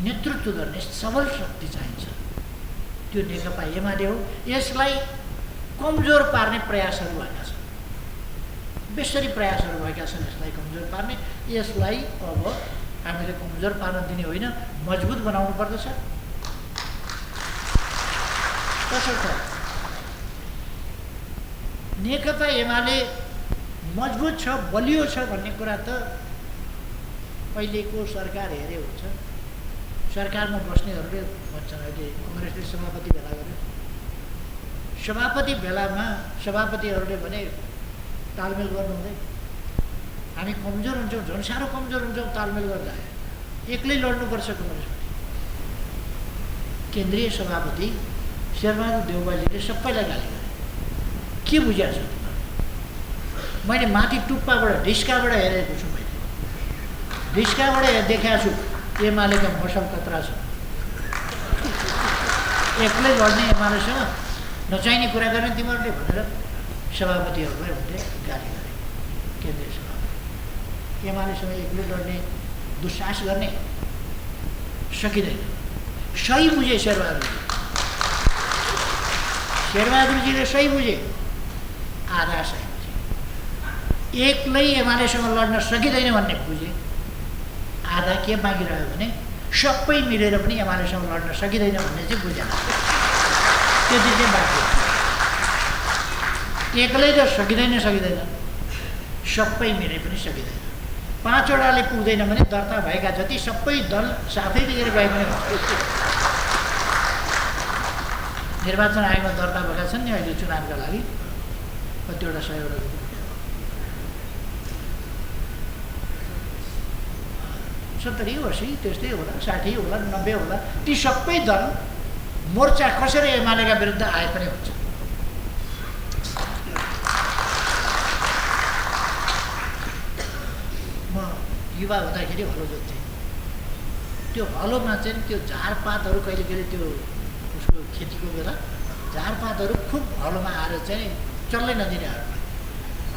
नेतृत्व गर्ने सबल शक्ति चाहिन्छ। त्यो नेकपा एमाले हो। यसलाई कमजोर पार्ने प्रयासहरू भएका छन्, बेसरी प्रयासहरू भएका छन् यसलाई कमजोर पार्ने। यसलाई अब हामीले कमजोर पार्न दिने होइन, मजबुत बनाउनु पर्दछ। तसर्थ नेकपा एमाले मजबुत छ, बलियो छ भन्ने कुरा त अहिलेको सरकार हेरे हुन्छ। सरकारमा बस्नेहरूले भन्छन् अहिले कङ्ग्रेसले सभापति भेला गर्यो, सभापति भेलामा सभापतिहरूले भने तालमेल गर्नु हुँदैन, हामी कमजोर हुन्छौँ, झन् साह्रो कमजोर हुन्छौँ तालमेल गर्दा, एक्लै लड्नुपर्छ कङ्ग्रेसमा। केन्द्रीय सभापति शेरबहादुर देउवाजीले सबैलाई गाली गरे। के बुझाएको छ? मैले माथि टुप्पाबाट ढिस्काबाट हेरेको छु, मैले ढिस्काबाट देखाएको छु एमालेका मसल कत्रा छ। एक्लै लड्ने एमालेसँग नचाहिने कुरा गर्ने तिमीहरूले भनेर सभापतिहरूलाई उनले गाली गरे। केन्द्रीय सभापति एमालेसँग एक्लै लड्ने, दुस्साहस गर्ने सकिँदैन। सही बुझे शेरबहादुरजीले सही बुझे, आधा सही बुझे। एक्लै एमालेसँग लड्न सकिँदैन भन्ने बुझे, आधा के बाँकी रह्यो भने सबै मिलेर पनि एमालेसँग लड्न सकिँदैन भन्ने चाहिँ बुझेन। त्यति चाहिँ बाँकी, एक्लै त सकिँदैन, सबै मिले पनि सकिँदैन। 5 वटाले पुग्दैन भने दर्ता भएका जति सबै दल साथै लिएर गए पनि निर्वाचन आयोगमा दर्ता भएका छन् नि अहिले चुनावका लागि कतिवटा 100 वटा 70 80 त्यस्तै होला, 60 होला, 90 होला। ती सबै दल मोर्चा कसरी एमालेका विरुद्ध आए पनि हुन्छ। म युवा हुँदाखेरि हलो जोत्थेँ। त्यो हलोमा चाहिँ त्यो झारपातहरू कहिले कहिले त्यो उसको खेतीको बेला झारपातहरू खुब हलोमा आएर चाहिँ चल्लै नदिने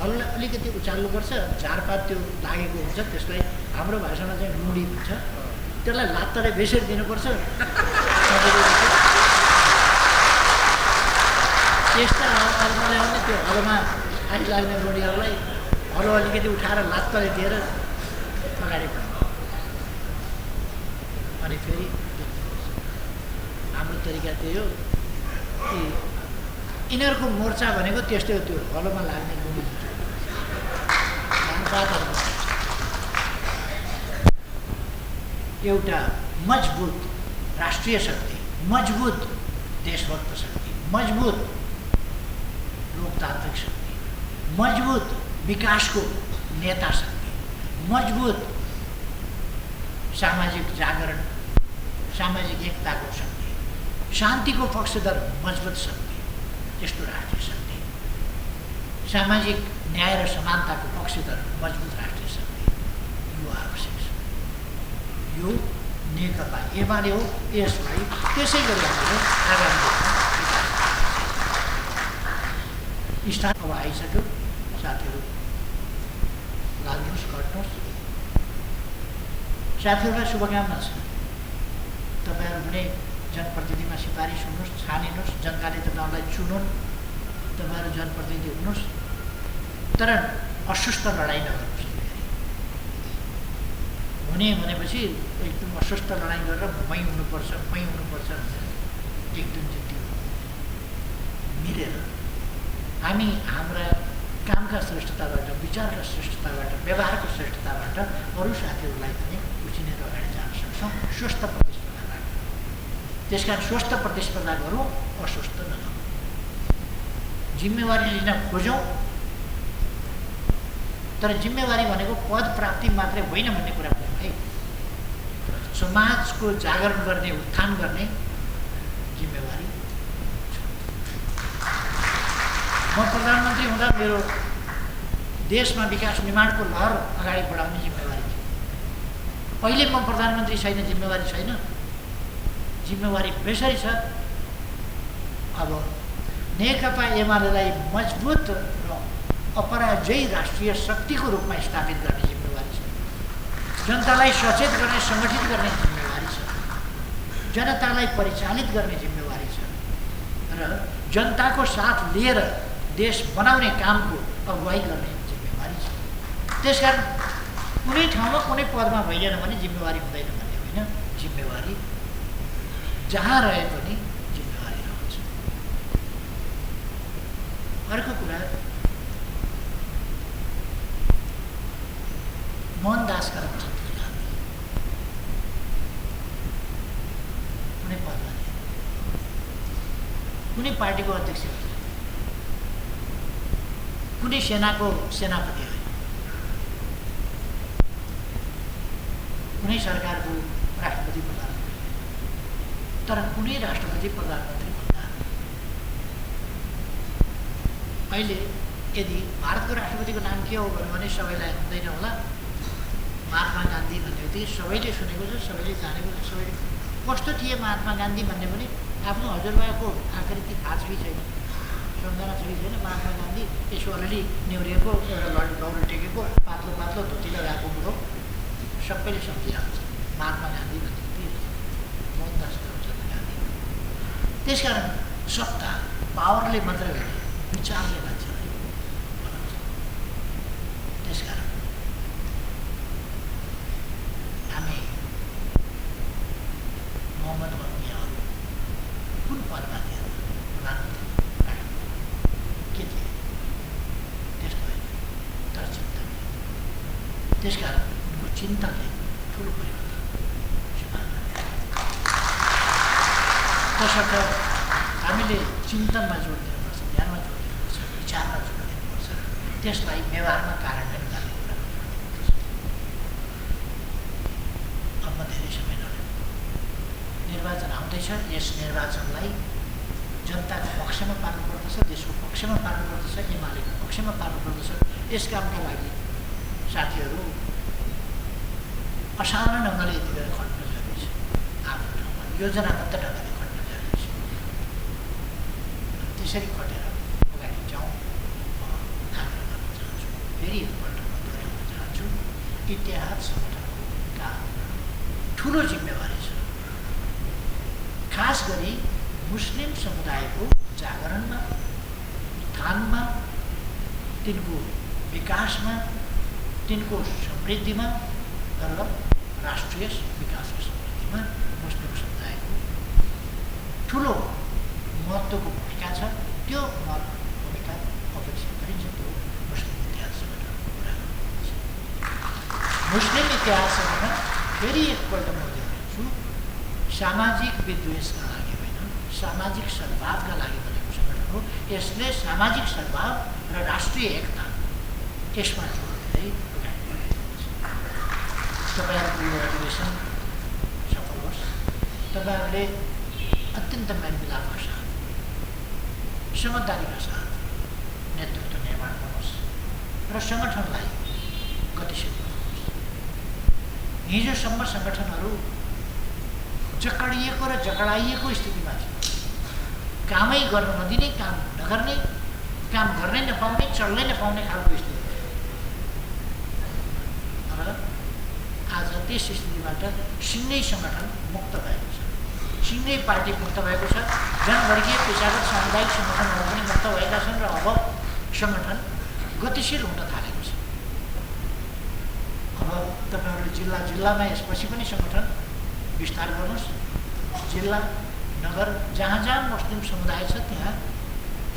हलोलाई अलिकति उचाल्नुपर्छ। झारपात त्यो लागेको हुन्छ, त्यसलाई हाम्रो भाषामा चाहिँ रुडी भन्छ, त्यसलाई लात्ताले बेसेर दिनुपर्छ। त्यस्ता हलोले आउने त्यो हलोमा आइ लाग्ने रुडीहरूलाई हलो अलिकति उठाएर लात्ताले दिएर अगाडि बढ्नु। अनि फेरि हाम्रो तरिका त्यही हो कि यिनीहरूको मोर्चा भनेको त्यस्तै हो, त्यो हलोमा लाग्ने रुडी हुन्छ। एउटा मजबुत राष्ट्रिय शक्ति, मजबुत देशभक्त शक्ति, मजबुत लोकतान्त्रिक शक्ति, मजबुत विकासको नेता शक्ति, मजबुत सामाजिक जागरण, सामाजिक एकताको शक्ति, शान्तिको पक्षधर मजबुत शक्ति, त्यस्तो राष्ट्रिय शक्ति, सामाजिक न्याय र समानताको पक्षधर मजबुत राष्ट्रिय शक्ति यो आवश्यक छ। यो नेकपा एमाले हो। यसलाई त्यसै गरी हामीले आगामी स्थान अब आइसक्यो। साथीहरू लाग्नुहोस्, घट्नुहोस्। साथीहरूलाई शुभकामना छ। तपाईँहरू पनि जनप्रतिनिधिमा सिफारिस हुनुहोस्, छानिनुहोस्, जनताले तपाईँहरूलाई चुनुन्, तपाईँहरू जनप्रतिनिधि हुनुहोस्, तर अस्वस्थ लडाइँ नगर्नुहोस्। हुने भनेपछि एकदम अस्वस्थ लडाइँ गरेर मै हुनुपर्छ भनेर एकदम जित्ति मिलेर हामी हाम्रा कामका श्रेष्ठताबाट, विचारका श्रेष्ठताबाट, व्यवहारको श्रेष्ठताबाट अरू साथीहरूलाई पनि उछिनेर अगाडि जान सक्छौँ स्वस्थ प्रतिस्पर्धाबाट। त्यसकारण स्वस्थ प्रतिस्पर्धा गरौँ, अस्वस्थ नगरौँ। जिम्मेवारी लिन खोजौँ, तर जिम्मेवारी भनेको पद प्राप्ति मात्रै होइन भन्ने कुरा भयो है। समाजको जागरण गर्ने, उत्थान गर्ने जिम्मेवारी छ। म प्रधानमन्त्री हुँदा मेरो देशमा विकास निर्माणको लहर अगाडि बढाउने जिम्मेवारी थियो। अहिले म प्रधानमन्त्री छैन, जिम्मेवारी छैन, जिम्मेवारी बेसरी छ। अब नेकपा एमालेलाई मजबुत र अपराजयी राष्ट्रिय शक्तिको रूपमा स्थापित गर्ने जिम्मेवारी छ। जनतालाई सचेत गर्ने, सङ्गठित गर्ने जिम्मेवारी छ। जनतालाई परिचालित गर्ने जिम्मेवारी छ र जनताको साथ लिएर देश बनाउने कामको अगुवाई गर्ने जिम्मेवारी छ। त्यसकारण कुनै ठाउँमा कुनै पदमा भइएन भने जिम्मेवारी हुँदैन भन्ने होइन, जिम्मेवारी जहाँ रहे पनि जिम्मेवारी रहन्छ। अर्को कुरा, मोहनदास करमचन्द गान्धी कुनै पदमा थिए, कुनै पार्टीको अध्यक्ष होइन, कुनै सेनाको सेनापति होइन, कुनै सरकारको राष्ट्रपति प्रधानमन्त्री, तर कुनै राष्ट्रपति प्रधानमन्त्री भन्दा अहिले यदि भारतको राष्ट्रपतिको नाम के हो भन्यो भने सबैलाई हुँदैन होला। महात्मा गान्धी भन्ने बित्तिकै सबैले सुनेको छ, सबैले जानेको छ, सबैले कस्तो थिए महात्मा गान्धी भन्ने पनि आफ्नो हजुरबाको आकृति थाहा छ कि छैन, सम्झना छ कि छैन। महात्मा गान्धी यसो अलिअलि नेउरिएको, एउटा लौरो टेकेको, पातलो पातलो धोती लगाएको बुढो, सबैले सम्झिरहेको छ महात्मा गान्धी भन्ने बित्तिकै मोहनदास करमचन्द गान्धी। त्यसकारण सत्ता पावरले मात्र होइन, विचारले मान्छेलाई बनाउँछ। त्यसकारण हामी मोहम्मद बर्मियाहरू कुन पदमा थिए, प्रधानमन्त्री के थिए त्यस्तो होइन, तर चिन्तन। त्यसकारण उनको चिन्तनले ठुलो परिवर्तन तसर्थ हामीले चिन्तनमा जोड दिनुपर्छ, ध्यानमा जोड दिनुपर्छ, विचारमा जोड दिनुपर्छ, त्यसलाई व्यवहारमा कार्यान्वयन गर्ने कुरा गर्नुपर्छ। अब म धेरै समय नलिउँ, निर्वाचन आउँदैछ। यस निर्वाचनलाई जनताको पक्षमा पार्नुपर्दछ, देशको पक्षमा पार्नुपर्दछ, एमालेको पक्षमा पार्नुपर्दछ। यस कामका लागि साथीहरू असाधारण ढङ्गले यति बेला खट्न जरुरी छ। आफ्नो ठाउँमा योजनाबद्ध ढङ्गले खट्न जरुरी छ। त्यसरी खटेर अगाडि जाउँ। आग्रह गर्न चाहन्छु, फेरि एकपल्ट म दोहोऱ्याउन चाहन्छु, इतिहाद सङ्गठनका ठुलो जिम्मेवारी छ। खास गरी मुस्लिम समुदायको जागरणमा, उत्थानमा, तिनको विकासमा, तिनको समृद्धिमा र राष्ट्रिय विकास र समृद्धिमा मुस्लिम समुदायको ठुलो महत्त्वको भूमिका छ। त्यो भूमिका अपेक्षा गरिन्छ। त्यो मुस्लिम इतिहास सङ्गठनको कुरा गर्नुपर्छ। मुस्लिम इतिहास सङ्गठन फेरि एकपल्ट म दोहोऱ्याउँछु, सामाजिक विद्वेषका लागि होइन, सामाजिक सद्भावका लागि बनेको सङ्गठन हो। यसले सामाजिक सद्भाव र राष्ट्रिय एकता यसमा जोड दिँदै अगाडि बढाइरहेको छ। तपाईँहरूको यो अधिवेशन सफल होस्। तपाईँहरूले अत्यन्त मेलमिलापका साथ, समझदारीका साथ नेतृत्व निर्माण गर्नुहोस् र सङ्गठनलाई गतिशील बनाउनुहोस्। हिजोसम्म सङ्गठनहरू जकडिएको र जकडाइएको स्थितिमा थियो। कामै गर्न नदिने, काम नगर्ने, काम गर्नै नपाउने, चल्नै नपाउने खालको स्थिति। तर आज त्यस स्थितिबाट सिङ्गै सङ्गठन मुक्त भएको छ, सिङ्गै पार्टी मुक्त भएको छ, जनवर्गीय पेसागत सामुदायिक सङ्गठनहरू पनि मुक्त भएका छन् र अब सङ्गठन गतिशील हुन थालेको छ। अब तपाईँहरूले जिल्ला जिल्लामा यसपछि पनि सङ्गठन विस्तार गर्नुहोस्। जिल्ला, नगर, जहाँ जहाँ मुस्लिम समुदाय छ त्यहाँ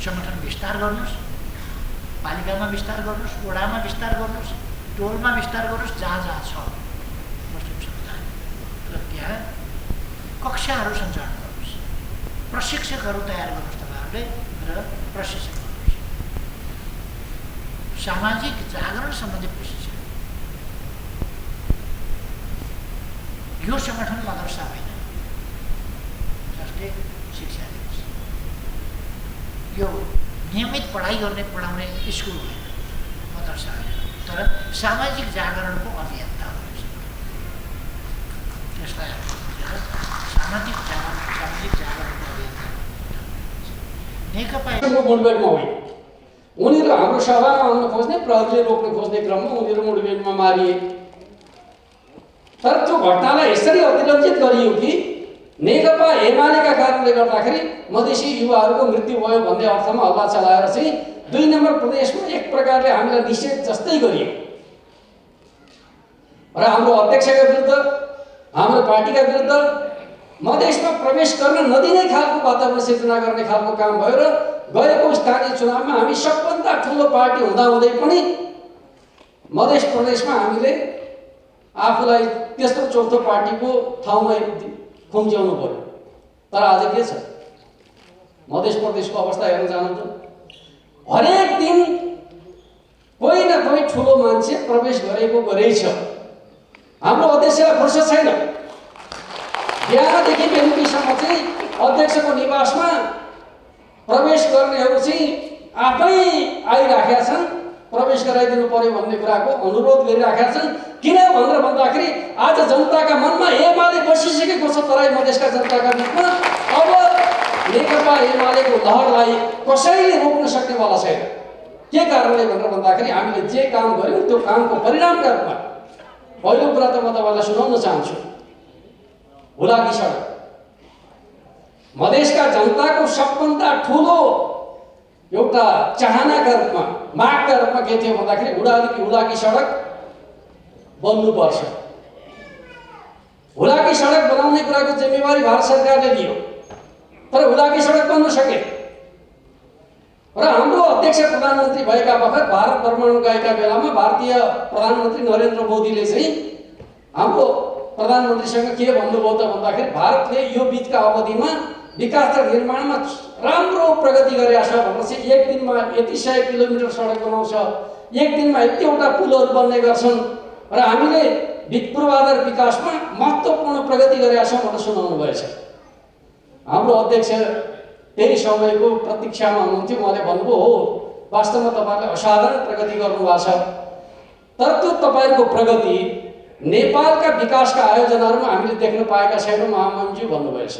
सङ्गठन विस्तार गर्नुहोस्। पालिकामा विस्तार गर्नुहोस्, वडामा विस्तार गर्नुहोस्, टोलमा विस्तार गर्नुहोस्, जहाँ जहाँ छ मुस्लिम समुदाय र त्यहाँ कक्षाहरू सञ्चालन गर्नुहोस्, प्रशिक्षकहरू तयार गर्नुहोस् तपाईँहरूले र प्रशिक्षण गर्नुहोस्। सामाजिक जागरण सम्बन्धी प्रशिक्षण। यो सङ्गठन मदरसा होइन जसले शिक्षा दियोस्। यो नियमित पढाइ पढाउने स्कुल होइन, मदरसा होइन, तर सामाजिक जागरणको अभियन्ता हो। त्यसलाई सामाजिक जागरण नेकपा मुठभेडमा होइन। उनीहरू हाम्रो सभामा आउन खोज्ने, प्रहरीले रोक्न खोज्ने क्रममा उनीहरू मुठभेडमा मारिए। तर त्यो घटनालाई यसरी अतिरञ्जित गरियो कि नेकपा एमालेका कारणले गर्दाखेरि मधेसी युवाहरूको मृत्यु भयो भन्ने अर्थमा हल्ला चलाएर चाहिँ 2 नम्बर प्रदेशमा एक प्रकारले हामीलाई निषेध जस्तै गरियो र हाम्रो अध्यक्षका विरुद्ध, हाम्रो पार्टीका विरुद्ध मधेसमा प्रवेश गर्न नदिने खालको वातावरण सिर्जना गर्ने खालको काम भयो र गएको स्थानीय चुनावमा हामी सबभन्दा ठुलो पार्टी हुँदाहुँदै पनि मधेस प्रदेशमा हामीले आफूलाई त्यस्तो चौथो पार्टीको ठाउँमा खुम्च्याउनु पर्यो। तर आज के छ? मधेस प्रदेशको अवस्था हेर्न जानु त हरेक दिन कोही न कोही ठुलो मान्छे प्रवेश गरेको रहेछ। हाम्रो अध्यक्षलाई फुर्सद छैन। बिहानदेखि बेलुकीसम्म चाहिँ अध्यक्षको निवासमा प्रवेश गर्नेहरू चाहिँ आफै आइराखेका छन्, प्रवेश गराइदिनु पर्यो भन्ने कुराको अनुरोध गरिराखेका छन्। किन भनेर भन्दाखेरि आज जनताका मनमा एमाले बसिसकेको छ तराई मधेसका जनताका बिचमा। अब नेकपा एमालेको लहरलाई कसैले रोक्न सक्नेवाला छैन। के कारणले भनेर भन्दाखेरि हामीले जे काम गर्यौँ त्यो कामको परिणामका रूपमा पहिलो कुरा त म तपाईँलाई सुनाउन चाहन्छु। हुलाकी सडक मधेसका जनताको सबभन्दा ठुलो एउटा चाहनाका रूपमा, मागका रूपमा के थियो भन्दाखेरि हुलाकी सडक बन्नुपर्छ। हुलाकी सडक बनाउने कुराको जिम्मेवारी भारत सरकारले लियो, तर हुलाकी सडक बन्न सके। र हाम्रो अध्यक्ष प्रधानमन्त्री भएका बखत भारत भ्रमण गएका बेलामा भारतीय प्रधानमन्त्री नरेन्द्र मोदीले चाहिँ हाम्रो प्रधानमन्त्रीसँग के भन्नुभयो त भन्दाखेरि भारतले यो बीचका अवधिमा विकास र निर्माणमा राम्रो प्रगति गरेको छ भनेर चाहिँ एक दिनमा यति 100 किलोमिटर सडक बनाउँछ, एक दिनमा यतिवटा पुलहरू बन्ने गर्छन् र हामीले पूर्वाधार विकासमा महत्त्वपूर्ण प्रगति गरेका छौँ भनेर सुनाउनु भएछ। हाम्रो अध्यक्ष त्यही समयको प्रतीक्षामा हुनुहुन्थ्यो। उहाँले भन्नुभयो हो वास्तवमा तपाईँले असाधारण प्रगति गर्नुभएको छ, तर त्यो तपाईँको प्रगति नेपालका विकासका आयोजनाहरूमा हामीले देख्न पाएका छैनौँ महामहिमज्यू भन्नुभएछ।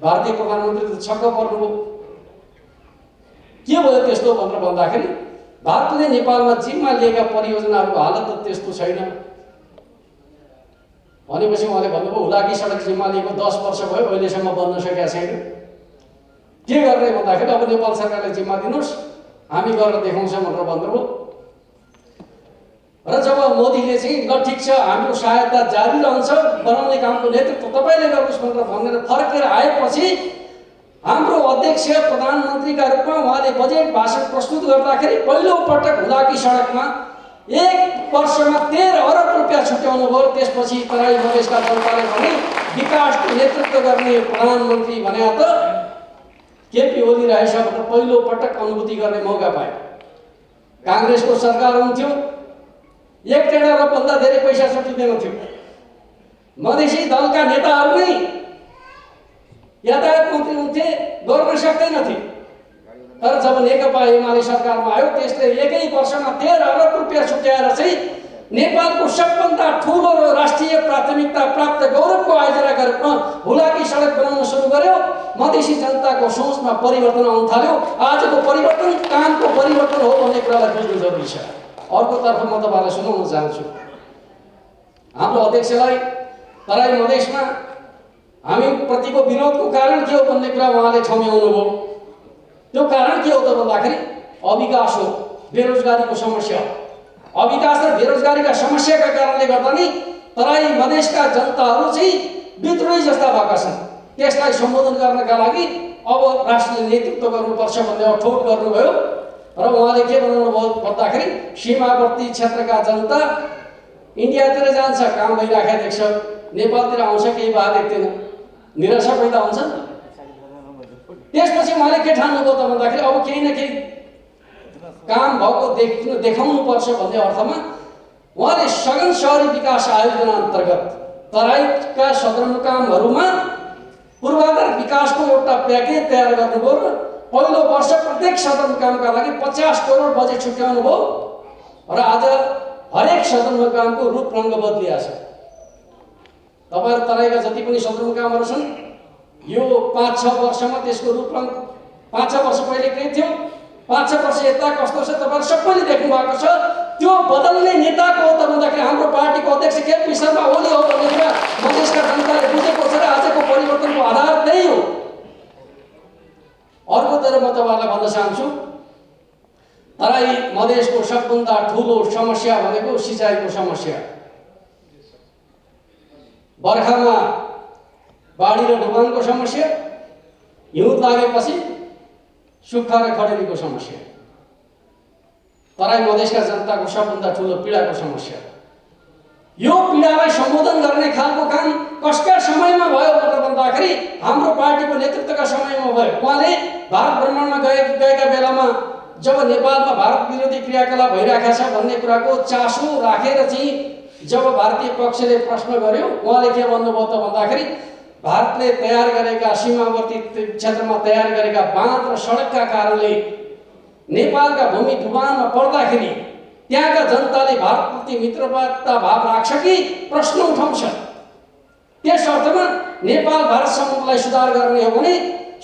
भारतीय प्रधानमन्त्री त छक्क पर्नुभयो। के भयो त्यस्तो भनेर भन्दाखेरि भारतले नेपालमा जिम्मा लिएका परियोजनाहरूको हालत त त्यस्तो छैन भनेपछि उहाँले भन्नुभयो हुलाकी सडक जिम्मा लिएको 10 वर्ष भयो, अहिलेसम्म बन्न सकेका छैन। के गर्ने भन्दाखेरि अब नेपाल सरकारले जिम्मा दिनुहोस्, हामी गरेर देखाउँछौँ भनेर भन्नुभयो। र जब मोदीले चाहिँ ल ठिक छ हाम्रो सहायता जारी रहन्छ, बनाउने कामको नेतृत्व तपाईँले गर्नुहोस् भनेर फर्केर आएपछि हाम्रो अध्यक्ष प्रधानमन्त्रीका रूपमा उहाँले बजेट भाषण प्रस्तुत गर्दाखेरि पहिलो पटक हुलाकी सडकमा 1 वर्षमा 13 अरब रुपियाँ छुट्याउनु भयो। त्यसपछि तराई मधेसका जनताले भने विकासको नेतृत्व गर्ने प्रधानमन्त्री भने त केपी ओली रहेछ भनेर पहिलो पटक अनुभूति गर्ने मौका पाए। काङ्ग्रेसको सरकार हुन्थ्यो, 1.5 अरबभन्दा धेरै पैसा छुट्टिँदैन थियो। मधेसी दलका नेताहरू नै यातायात मन्त्री हुन्थे, गर्न सक्दैनथे। तर जब नेकपा एमाले सरकारमा आयो त्यसले 1 वर्षमा 13 अरब रुपियाँ छुट्याएर चाहिँ नेपालको सबभन्दा ठुलो र राष्ट्रिय प्राथमिकता प्राप्त गौरवको आयोजनाका रूपमा हुलाकी सडक बनाउन सुरु गर्यो। मधेसी जनताको सोचमा परिवर्तन आउन थाल्यो। आजको परिवर्तन कामको परिवर्तन हो भन्ने कुरालाई बुझ्नु जरुरी छ। अर्कोतर्फ म तपाईँलाई सुनाउन चाहन्छु, हाम्रो अध्यक्षलाई तराई मधेसमा हामी प्रतिको विरोधको कारण के हो भन्ने कुरा उहाँले ठम्याउनु भयो। त्यो कारण के हो त भन्दाखेरि अविकास हो, बेरोजगारीको समस्या। अविकास र बेरोजगारीका समस्याका कारणले गर्दा नि तराई मधेसका जनताहरू चाहिँ विद्रोही जस्ता भएका छन्। त्यसलाई सम्बोधन गर्नका लागि अब राष्ट्रले नेतृत्व गर्नुपर्छ भन्ने अठोट गर्नुभयो। र उहाँले के बनाउनु भयो भन्दाखेरि सीमावर्ती क्षेत्रका जनता इन्डियातिर जान्छ, काम भइराखेको देख्छ, नेपालतिर आउँछ केही भए देख्दैन, निराशा पैदा हुन्छ। त्यसपछि उहाँले के ठान्नुभयो त भन्दाखेरि अब केही न केही काम भएको देखाउनु पर्छ भन्ने अर्थमा उहाँले सघन शहरी विकास आयोजना अन्तर्गत तराईका सदरमुकामहरूमा पूर्वाधार विकासको एउटा प्याकेज तयार गर्नुभयो र पहिलो वर्ष प्रत्येक सदरमुकामका लागि 50 करोड बजेट छुट्याउनु भयो र आज हरेक सदरमुकामको रूपरङ्ग बदलिएको छ। तपाईहरु तराईका जति पनि सदरमुकामहरु छन् यो 5-6 वर्षमा त्यसको रूपरङ 5-6 वर्ष पहिले के थियो 5-6 वर्ष यता कस्तो छ तपाईहरु सबैले देख्नु भएको छ। त्यो बदल्ने नेता को हो त भन्दाखेरि हाम्रो पार्टीको अध्यक्ष केपी शर्मा ओली हो भन्ने कुरा मधेसका जनताले बुझेको छ र आजको परिवर्तनको आधार त्यही हो। अर्कोतिर म तपाईहरुलाई भन्न चाहन्छु तराई मधेसको सबभन्दा ठूलो समस्या भनेको सिँचाइको समस्या। बर्खामा बाढी र डुबानको समस्या, हिउँद लागेपछि सुक्खा र खडेरीको समस्या तराई मधेसका जनताको सबभन्दा ठूलो पीडाको समस्या। यो पीडालाई सम्बोधन गर्ने खालको काम कसका समयमा भयो भनेर भन्दाखेरि हाम्रो पार्टीको नेतृत्वका समयमा भयो। उहाँले भारत भ्रमणमा गएका बेलामा जब नेपालमा भारत विरोधी क्रियाकलाप भइरहेको छ भन्ने कुराको चासो राखेर चाहिँ जब भारतीय पक्षले प्रश्न गर्यो उहाँले के भन्नुभयो त भन्दाखेरि भारतले तयार गरेका सीमावर्ती क्षेत्रमा तयार गरेका बाँध र सडकका कारणले नेपालका भूमि डुबानमा पर्दाखेरि त्यहाँका जनताले भारतप्रति मित्रता भाव राख्छ कि प्रश्न उठाउँछ। त्यस अर्थमा नेपाल भारत सम्बन्धलाई सुधार गर्ने हो भने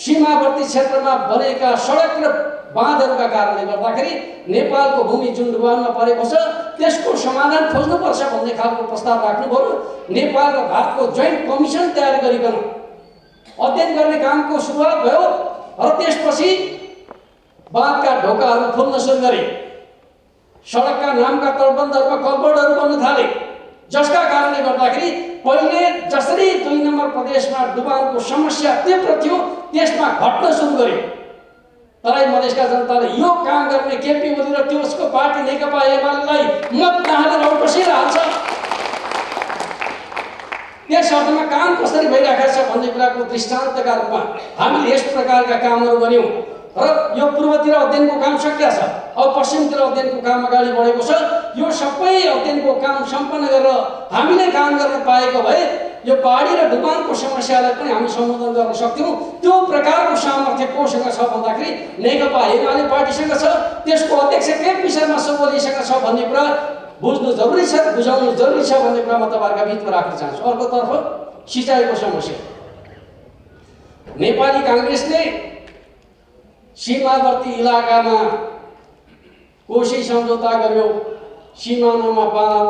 सीमावर्ती क्षेत्रमा बनेका सडक र बाँधहरूका कारणले गर्दाखेरि नेपालको भूमि जुन डुबानमा परेको छ त्यसको समाधान खोज्नुपर्छ भन्ने खालको प्रस्ताव राख्नुभयो। नेपाल र भारतको जोइन्ट कमिसन तयार गरिकन अध्ययन गर्ने कामको सुरुवात भयो र त्यसपछि बाँधका ढोकाहरू खोल्न सुरु गरे। सडकका नामका तटबन्धहरूमा कल्भर्टहरू बन्न थाले जसका कारणले गर्दाखेरि पहिले जसरी 2 नम्बर प्रदेशमा डुबानको समस्या तीव्र थियो त्यसमा घट्न सुरु गर्यो। तराई मधेसका जनताले यो काम गर्ने केपी ओली र त्यसको पार्टी नेकपा एमालेलाई मत नहालेर अवश्य हाल्छ। त्यस अर्थमा काम कसरी भइरहेको छ भन्ने कुराको दृष्टान्तका रूपमा हामीले यस प्रकारका कामहरू गर्यौं र यो पूर्वतिर अध्ययनको काम सकिया छ। अब पश्चिमतिर अध्ययनको काम अगाडि बढेको छ। यो सबै अध्ययनको काम सम्पन्न गरेर हामीले काम गर्न पाएको भए यो बाढी र डुबानको समस्यालाई पनि हामी सम्बोधन गर्न सक्थ्यौं। त्यो प्रकारको सामर्थ्य कोसँग छ भन्दाखेरि नेकपा एमाले पार्टीसँग छ, त्यसको अध्यक्ष केपी शर्मा ओलीसँग छ भन्ने कुरा बुझ्नु जरुरी छ, बुझाउनु जरुरी छ भन्ने कुरा म तपाईहरुका बीचमा राख्न चाहन्छु। अर्कोतर्फ सिँचाइको समस्या, नेपाली कांग्रेसले सीमावर्ती इलाकामा कोशी सम्झौता गर्यो, सीमानामा बाँध,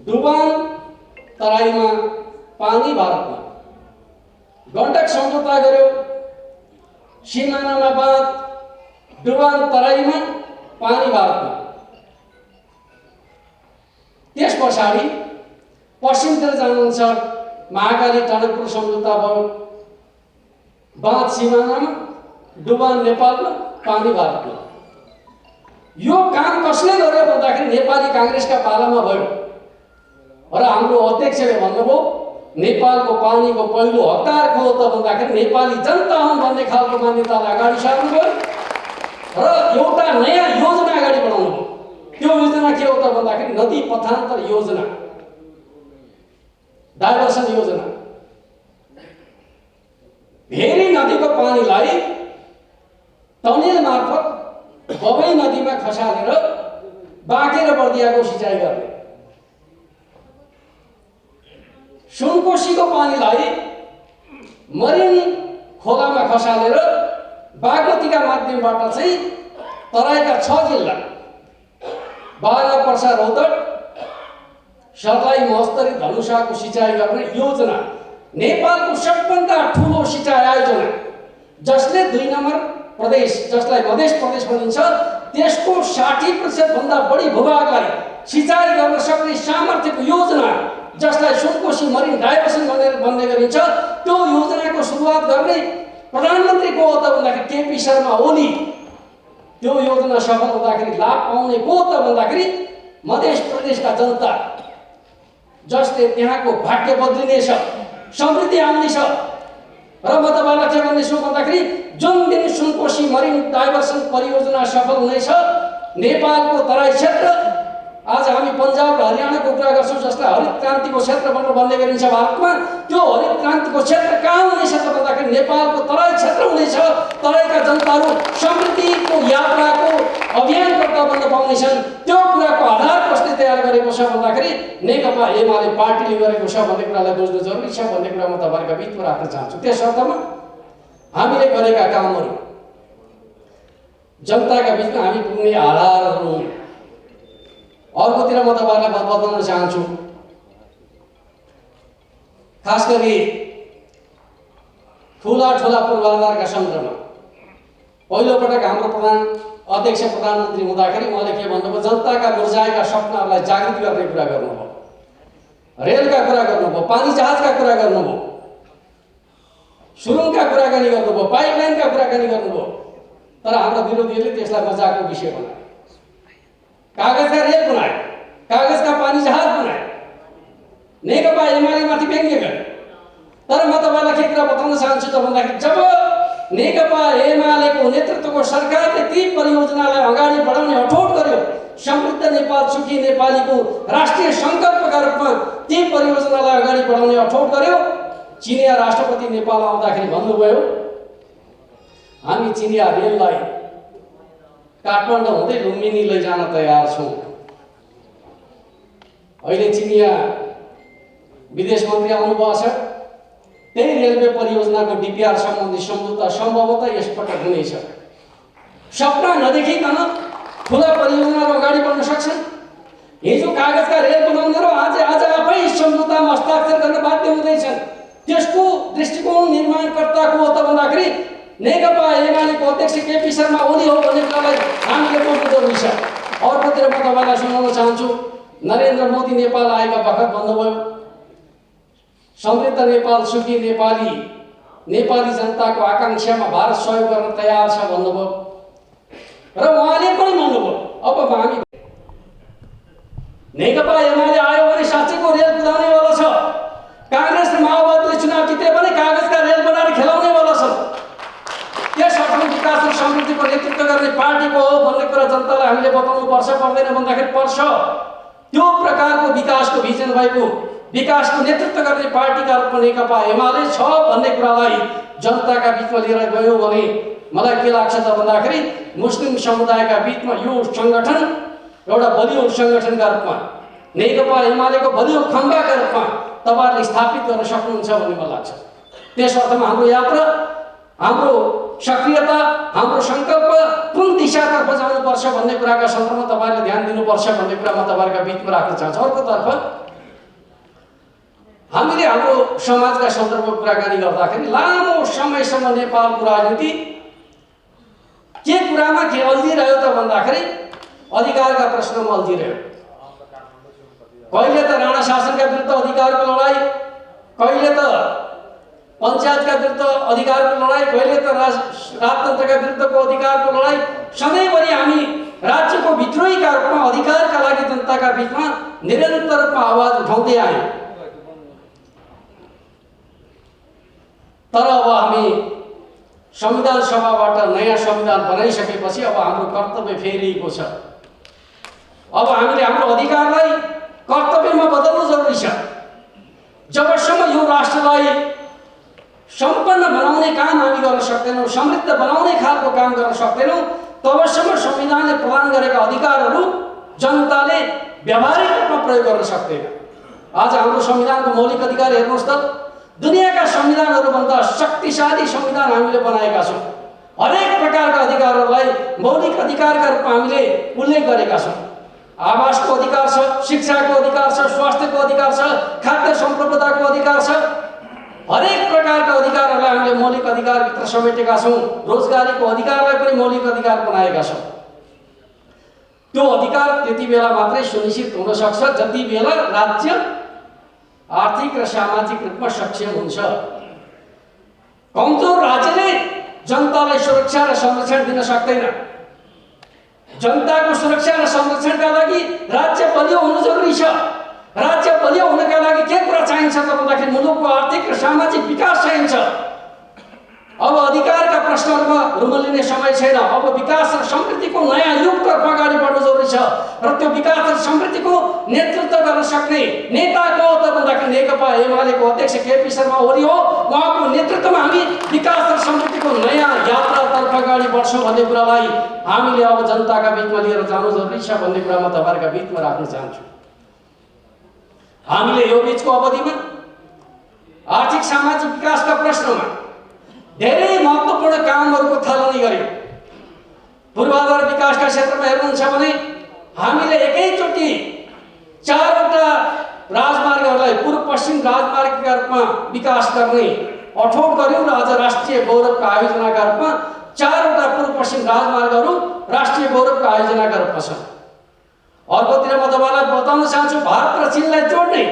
डुबान तराईमा पानी भारतमा, गण्डक सम्झौता गर्यो, सीमानामा बाँध, डुबान तराईमा पानी भारतमा। त्यस पछाडि पश्चिमतिर जानुहुन्छ महाकाली टनकपुर सम्झौता भयो, बाँध सीमानामा, डुबान नेपालमा, पानी भारतमा। यो काम कसले गर्यो भन्दाखेरि नेपाली कांग्रेसका पालामा भयो र हाम्रो अध्यक्षले भन्नुभयो नेपालको पानीको पहिलो हकदार को हो त भन्दाखेरि नेपाली जनता हुन् भन्ने खालको मान्यतालाई अगाडि सार्नुभयो र एउटा नयाँ योजना अगाडि बढाउनु भयो। त्यो योजना के हो त भन्दाखेरि नदी पथान्तर योजना, डाइभर्सन योजना। भेरी नदीको पानीलाई टनेल मार्फत बबई नदीमा खसालेर बाँके र बर्दियाको सिँचाइ गर्ने, सुनकोशीको पानीलाई मरिन खोलामा खसालेर बागमतीका माध्यमबाट चाहिँ तराईका 6 जिल्ला बारा, पर्सा, रौतहट, सर्लाही, महोत्तरी, धनुषाको सिँचाइ गर्ने योजना नेपालको सबभन्दा ठूलो सिँचाइ आयोजना, जसले 2 नम्बर प्रदेश जसलाई मधेस प्रदेश भनिन्छ त्यसको 60% भन्दा बढी भूभागलाई सिँचाइ गर्न सक्ने सामर्थ्यको योजना, जसलाई सुनकोशी मरिन डाइभर्सन भन्ने गरिन्छ। त्यो योजनाको सुरुवात गर्ने प्रधानमन्त्री को हो त भन्दाखेरि केपी शर्मा ओली। त्यो योजना सफल हुँदाखेरि लाभ पाउने को त भन्दाखेरि मधेस प्रदेशका जनता, जसले त्यहाँको भाग्य बदलिनेछ, समृद्धि आउनेछ। र म तपाईलाई के भन्दैछु भन्दाखेरि जुन दिन सुनकोशी मरिन डाइभर्सन परियोजना सफल हुनेछ, नेपालको तराई क्षेत्र, आज हामी पन्जाब र हरियाणाको कुरा गर्छौं जसलाई हरित क्रान्तिको क्षेत्र भनेर भन्ने गरिन्छ भारतमा, त्यो हरित क्रान्तिको क्षेत्र कहाँ हुनेछ त भन्दाखेरि नेपालको तराई क्षेत्र हुनेछ। तराईका जनताहरू समृद्धिको यात्राको अभियानकर्ता बन्न पाउनेछन्। त्यो कुराको आधार कसले तयार गरेको छ भन्दाखेरि नेकपा एमाले पार्टीले गरेको छ भन्ने कुरालाई बुझ्नु जरुरी छ भन्ने कुरा म तपाईहरुका बीचमा राख्न चाहन्छु। त्यस अर्थमा हामीले गरेका कामहरू जनताका बीचमा हामी पुग्ने आधारहरू अर्कोतिर म तपाईहरुलाई बताउन चाहन्छु। खास गरी ठूला पूर्वाधारका सन्दर्भमा पहिलो पटक हाम्रो प्रधानमन्त्री हुँदाखेरि उहाँले के भन्नुभयो, जनताका मुर्जाएका सपनाहरूलाई जागृत गर्ने कुरा गर्नुभयो, रेलका कुरा गर्नुभयो, पानी जहाजका कुरा गर्नुभयो, सुरुङका कुराकानी गर्नुभयो, पाइपलाइनका कुराकानी गर्नुभयो। तर हाम्रा विरोधीहरूले त्यसलाई मजाकको विषय बनाए, कागजका रेल बनाए, कागजका पानी जहाज बनाए, नेकपा एमालेमाथि व्यङ्ग्य गरे। तर म तपाईलाई के कुरा बताउन चाहन्छु त भन्दाखेरि जब नेकपा एमालेको नेतृत्वको सरकारले ती परियोजनालाई अगाडि बढाउने अठोट गर्यो, समृद्ध नेपाल सुखी नेपालीको राष्ट्रिय सङ्कल्पका रूपमा ती परियोजनालाई अगाडि बढाउने अठोट गर्यो, चिनिया राष्ट्रपति नेपाल आउँदाखेरि भन्नुभयो हामी चिनिया रेललाई काठमाडौँ हुँदै लुम्बिनी लैजान तयार छौँ। अहिले चिनिया विदेश मन्त्री आउनुभएको छ, त्यही रेलवे परियोजनाको डीपीआर सम्बन्धी सम्झौता सम्भवतः यसपटक हुनेछ। सपना नदेखिकन ठुला परियोजनाहरू अगाडि बढ्न सक्छन्। हिजो कागजका रेल बनाउनेहरू आज आफै सम्झौतामा हस्ताक्षर गर्न बाध्य हुँदैछन्। त्यसको दृष्टिकोण निर्माणकर्ता को हो त भन्दाखेरि नेकपा एमालेको अध्यक्ष केपी शर्मा ओली हो भन्ने कुरालाई हामीले बुझ्नु जरुरी छ। अर्कोतिर म तपाईलाई सुनाउन चाहन्छु, नरेन्द्र मोदी नेपाल आएका बखत भन्नुभयो समृद्ध नेपाल सुखी नेपाली जनताको आकांक्षामा भारत सहयोग गर्न तयार छ भन्नुभयो र उहाँले पनि भन्नुभयो अब हामी नेकपा एमाले आयो भने साँच्चैको रेल कुदाउनेवाला छ। कांग्रेस र माओवादीले चुनाव जिते भने कागजका रेल बनाएर खेलाउनेवाला छ। त्यस अर्थमा विकास र समृद्धिको नेतृत्व गर्ने पार्टीको हो भन्ने कुरा जनतालाई हामीले बताउनु पर्छ पर्दैन भन्दाखेरि पर्छ। त्यो प्रकारको विकासको भिजन भएको विकासको नेतृत्व गर्ने पार्टीका रूपमा नेकपा एमाले छ भन्ने कुरालाई जनताका बीचमा लिएर गयो भने मलाई के लाग्छ त भन्दाखेरि मुस्लिम समुदायका बीचमा यो संगठन एउटा बलियो संगठनका रूपमा नेकपा एमालेको बलियो खम्बाका रूपमा तपाईहरुले स्थापित गर्न सक्नुहुन्छ भन्ने मलाई लाग्छ। त्यस अर्थमा हाम्रो यात्रा, हाम्रो सक्रियता, हाम्रो संकल्प कुन दिशातर्फ जानुपर्छ भन्ने कुराका सन्दर्भमा तपाईहरुले ध्यान दिनुपर्छ भन्ने कुरा म तपाईहरुका बीचमा राख्न चाहन्छु। अर्कोतर्फ हामीले हाम्रो समाजका सन्दर्भमा कुराकानी गर्दाखेरि लामो समयसम्म नेपालको राजनीति के कुरामा के अल्झिरह्यो त भन्दाखेरि अधिकारका प्रश्नमा अल्झिरह्यो। कहिले त राणा शासनका विरुद्ध अधिकारको लडाई, कहिले त पञ्चायतका विरुद्ध अधिकारको लडाई, कहिले त राजतन्त्रका विरुद्धको अधिकारको लडाई। सधैँभरि हामी राज्यको विद्रोहीका रूपमा अधिकारका लागि जनताका बीचमा निरन्तर रूपमा आवाज उठाउँदै आयौँ। तर अब हामी संविधान सभाबाट नयाँ संविधान बनाइसकेपछि अब हाम्रो कर्तव्य फेरिएको छ। अब हामीले हाम्रो अधिकारलाई कर्तव्यमा बदल्नु जरुरी छ। जबसम्म यो राष्ट्रलाई सम्पन्न बनाउने काम हामी गर्न सक्दैनौँ, समृद्ध बनाउने खालको काम गर्न सक्दैनौँ, तबसम्म संविधानले प्रदान गरेका अधिकारहरू जनताले व्यावहारिक रूपमा प्रयोग गर्न सक्दैन। आज हाम्रो संविधानको मौलिक अधिकार हेर्नुहोस् त, दुनियाँका संविधानहरूभन्दा शक्तिशाली संविधान हामीले बनाएका छौँ। हरेक प्रकारका अधिकारहरूलाई मौलिक अधिकारका रूपमा हामीले उल्लेख गरेका छौँ। आवासको अधिकार छ, शिक्षाको अधिकार छ, स्वास्थ्यको अधिकार छ, खाद्य सम्प्रभुताको अधिकार छ। हरेक प्रकारका अधिकारहरूलाई हामीले मौलिक अधिकारभित्र समेटेका छौँ। रोजगारीको अधिकारलाई पनि मौलिक अधिकार बनाएका छौँ। त्यो अधिकार त्यति बेला मात्रै सुनिश्चित हुन सक्छ जति बेला राज्य आर्थिक र सामाजिक रूपमा सक्षम हुन्छ। कमजोर राज्यले जनतालाई सुरक्षा र संरक्षण दिन सक्दैन। जनताको सुरक्षा र संरक्षणका लागि राज्य बलियो हुनु जरुरी छ। राज्य बलियो हुनका लागि के कुरा चाहिन्छ त भन्दाखेरि मुलुकको आर्थिक र सामाजिक विकास चाहिन्छ। अब अधिकारका प्रश्नहरूमा रुमल्लिने समय छैन। अब विकास र समृद्धिको नयाँ युगतर्फ अगाडि बढ्नु जरुरी छ र त्यो विकास र समृद्धिको नेतृत्व गर्न सक्ने नेता को हो त भन्दाखेरि नेकपा एमालेको अध्यक्ष केपी शर्मा ओली हो। उहाँको नेतृत्वमा हामी विकास र समृद्धिको नयाँ यात्रातर्फ अगाडि बढ्छौँ भन्ने कुरालाई हामीले अब जनताका बीचमा लिएर जानु जरुरी छ भन्ने कुरा म तपाईहरुका बीचमा राख्न चाहन्छु। हामीले यो बीचको अवधिमा आर्थिक सामाजिक विकासका प्रश्नमा धेरै महत्त्वपूर्ण कामहरूको थालनी गर्यौँ। पूर्वाधार विकासका क्षेत्रमा हेर्नुहुन्छ भने हामीले एकैचोटि 4वटा राजमार्गहरूलाई पूर्व पश्चिम राजमार्गका रूपमा विकास गर्ने अठोट गर्यौँ र आज राष्ट्रिय गौरवका आयोजनाका रूपमा 4वटा पूर्व पश्चिम राजमार्गहरू राष्ट्रिय गौरवका आयोजनाका रूपमा छन्। अर्कोतिर म तपाईँलाई बताउन चाहन्छु, भारत र चीनलाई जोड्ने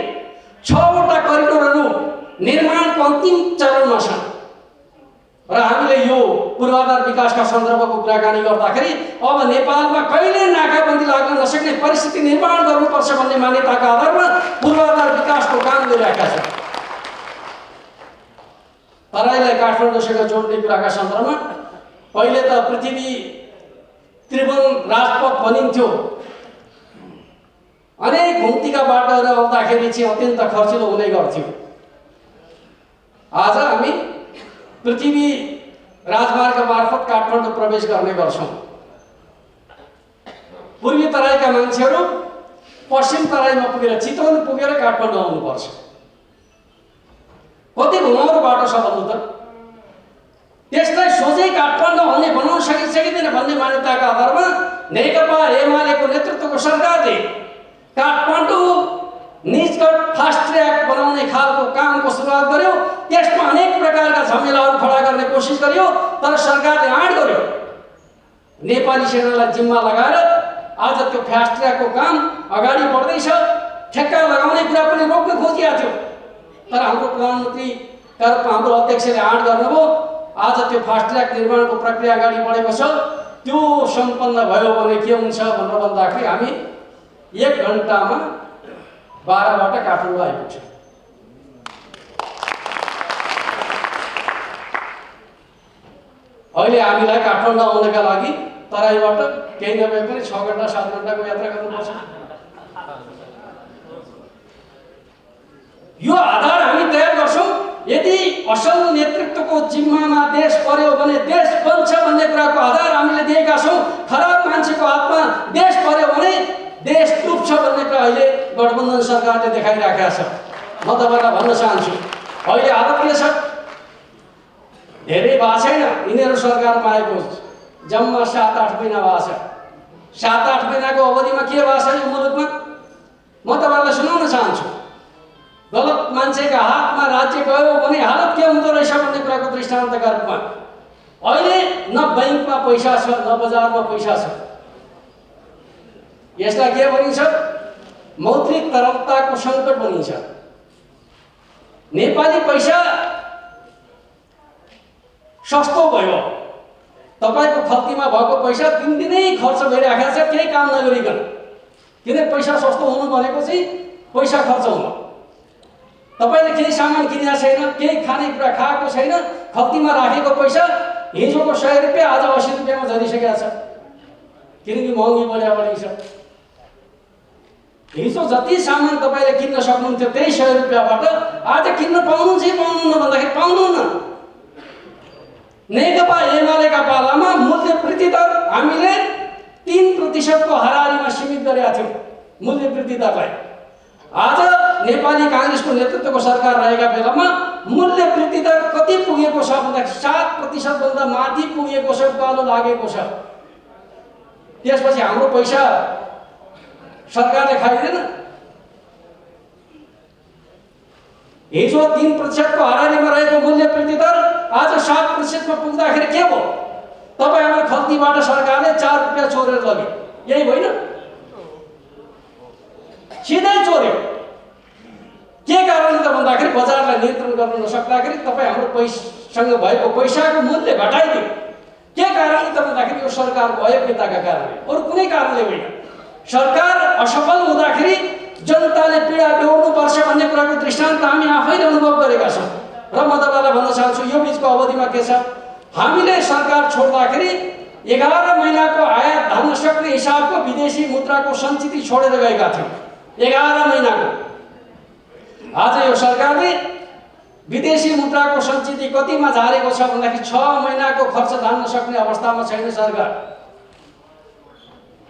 6वटा करिडोरहरू निर्माणको अन्तिम चरणमा छन् र हामीले यो पूर्वाधार विकासका सन्दर्भको कुराकानी गर्दाखेरि अब नेपालमा कहिले नाकाबन्दी लाग्न नसक्ने परिस्थिति निर्माण गर्नुपर्छ भन्ने मान्यताका आधारमा पूर्वाधार विकासको काम गरिरहेका छौँ। तराईलाई काठमाडौँसँग जोड्ने कुराका सन्दर्भमा पहिले त पृथ्वी त्रिभुवन राजपथ भनिन्थ्यो। अनेक घुम्तीका बाटोहरू आउँदाखेरि चाहिँ अत्यन्त खर्चिलो हुने गर्थ्यो। आज हामी पृथ्वी राजमार्ग मार्फत काठमाडौँ प्रवेश गर्ने गर्छौँ। पूर्वी तराईका मान्छेहरू पश्चिम तराईमा पुगेर चितवन पुगेर काठमाडौँ आउनुपर्छ। कति घुमाउरो बाटो छ भन्नु त। त्यसलाई सोझै काठमाडौँ आउने बनाउन सकिँदैन भन्ने मान्यताका आधारमा नेकपा एमालेको नेतृत्वको सरकारले काठमाडौँ निजगढ फास्ट ट्र्याक बनाउने खालको कामको सुरुवात गर्यो। त्यसमा अनेक प्रकारका झमेलाहरू खडा गर्ने कोसिस गर्यो, तर सरकारले आँट गर्यो। नेपाली सेनालाई जिम्मा लगाएर आज त्यो फास्ट ट्र्याकको काम अगाडि बढ्दैछ। ठेक्का लगाउने कुरा पनि रोक्न खोजिएको थियो, तर हाम्रो प्रधानमन्त्रीका रूपमा हाम्रो अध्यक्षले आँट गर्नुभयो। आज त्यो फास्ट ट्र्याक निर्माणको प्रक्रिया अगाडि बढेको छ। त्यो सम्पन्न भयो भने के हुन्छ भनेर भन्दाखेरि हामी 1 घन्टामा 12बाट काठमाडौँ आइपुग्छौँ। अहिले हामीलाई काठमाडौँ आउनका लागि तराईबाट केही नभए पनि 6 घन्टा 7 घन्टाको यात्रा गर्नुपर्छ। यो आधार हामी तयार गर्छौँ। यदि असल नेतृत्वको जिम्मामा देश पर्यो भने देश बन्छ भन्ने कुराको आधार हामीले दिएका छौँ। खराब मान्छेको हातमा देश पर्यो भने देश डुब्छ भन्ने कुरा अहिले गठबन्धन सरकारले देखाइराखेका छ। म तपाईँलाई भन्न चाहन्छु, अहिले हालत के छ? धेरै भएको छैन यिनीहरू सरकारमा आएको, जम्मा 7-8 महिना भएको छ। 7-8 महिनाको अवधिमा के भएको छ यो मुलुकमा म तपाईँलाई सुनाउन चाहन्छु। गलत मान्छेका हातमा राज्य गयो भने हालत के हुँदो रहेछ भन्ने कुराको दृष्टान्तका रूपमा अहिले न बैंकमा पैसा छ न बजारमा पैसा छ। यसलाई के भनिन्छ? मौद्रिक तरलताको सङ्कट भनिन्छ। नेपाली पैसा सस्तो भयो। तपाईँको खल्तीमा भएको पैसा दिनदिनै खर्च भइरहेको छ केही काम नगरिकन। किन पैसा सस्तो हुनु भनेको चाहिँ पैसा खर्च हुनु। तपाईँले केही सामान किनेको छैन, केही खानेकुरा खाएको छैन, खल्तीमा राखेको पैसा हिजोको 100 रुपियाँ आज 80 रुपियाँमा झरिसकेको छ, किनकि महँगी बढी छ। हिजो जति सामान तपाईँले किन्न सक्नुहुन्थ्यो त्यही 100 रुपियाँबाट आज किन्न पाउनुहुन्छ कि पाउनुहुन्न भन्दाखेरि पाउनुहुन्न। नेकपा एमालेका पालामा मूल्य वृद्धि दर हामीले 3% को हाराहारीमा सीमित गरेका थियौँ मूल्य वृद्धि दरलाई। आज नेपाली काङ्ग्रेसको नेतृत्वको सरकार रहेका बेलामा मूल्य वृद्धि दर कति पुगेको छ भन्दाखेरि 7% भन्दा माथि पुगेको छ, उकालो लागेको छ। त्यसपछि हाम्रो पैसा सरकारले खाइदैन। हिजो 3% को हाराहारीमा रहेको मूल्य वृद्धि दर आज 7% मा पुग्दाखेरि के भयो? तपाईहरुको खल्तीबाट सरकारले 4 रुपियाँ चोरेर लग्यो, यही होइन? सिधै चोर्यो। के कारणले त भन्दाखेरि बजारलाई नियन्त्रण गर्न नसक्दाखेरि तपाई हाम्रो पैसासँग भएको पैसाको मूल्य घटाइदियो। के कारणले त भन्दाखेरि यो सरकारको अयोग्यताका कारणले, अरु कुनै कारणले होइन। सरकार असफल हुँदाखेरि जनताले पीडा बेहोर्नुपर्छ भन्ने कुराको दृष्टान्त हामी आफैले अनुभव गरेका छौँ। र म तपाईलाई भन्न चाहन्छु यो बीचको अवधिमा के छ, हामीले सरकार छोड्दाखेरि 11 महिनाको आयात धान्न सक्ने हिसाबको विदेशी मुद्राको सञ्चिति छोडेर गएका थियौँ। 11 महिनाको। आज यो सरकारले विदेशी मुद्राको सञ्चिति कतिमा झारेको छ भन्दाखेरि 6 महिनाको खर्च धान्न सक्ने अवस्थामा छैन सरकार।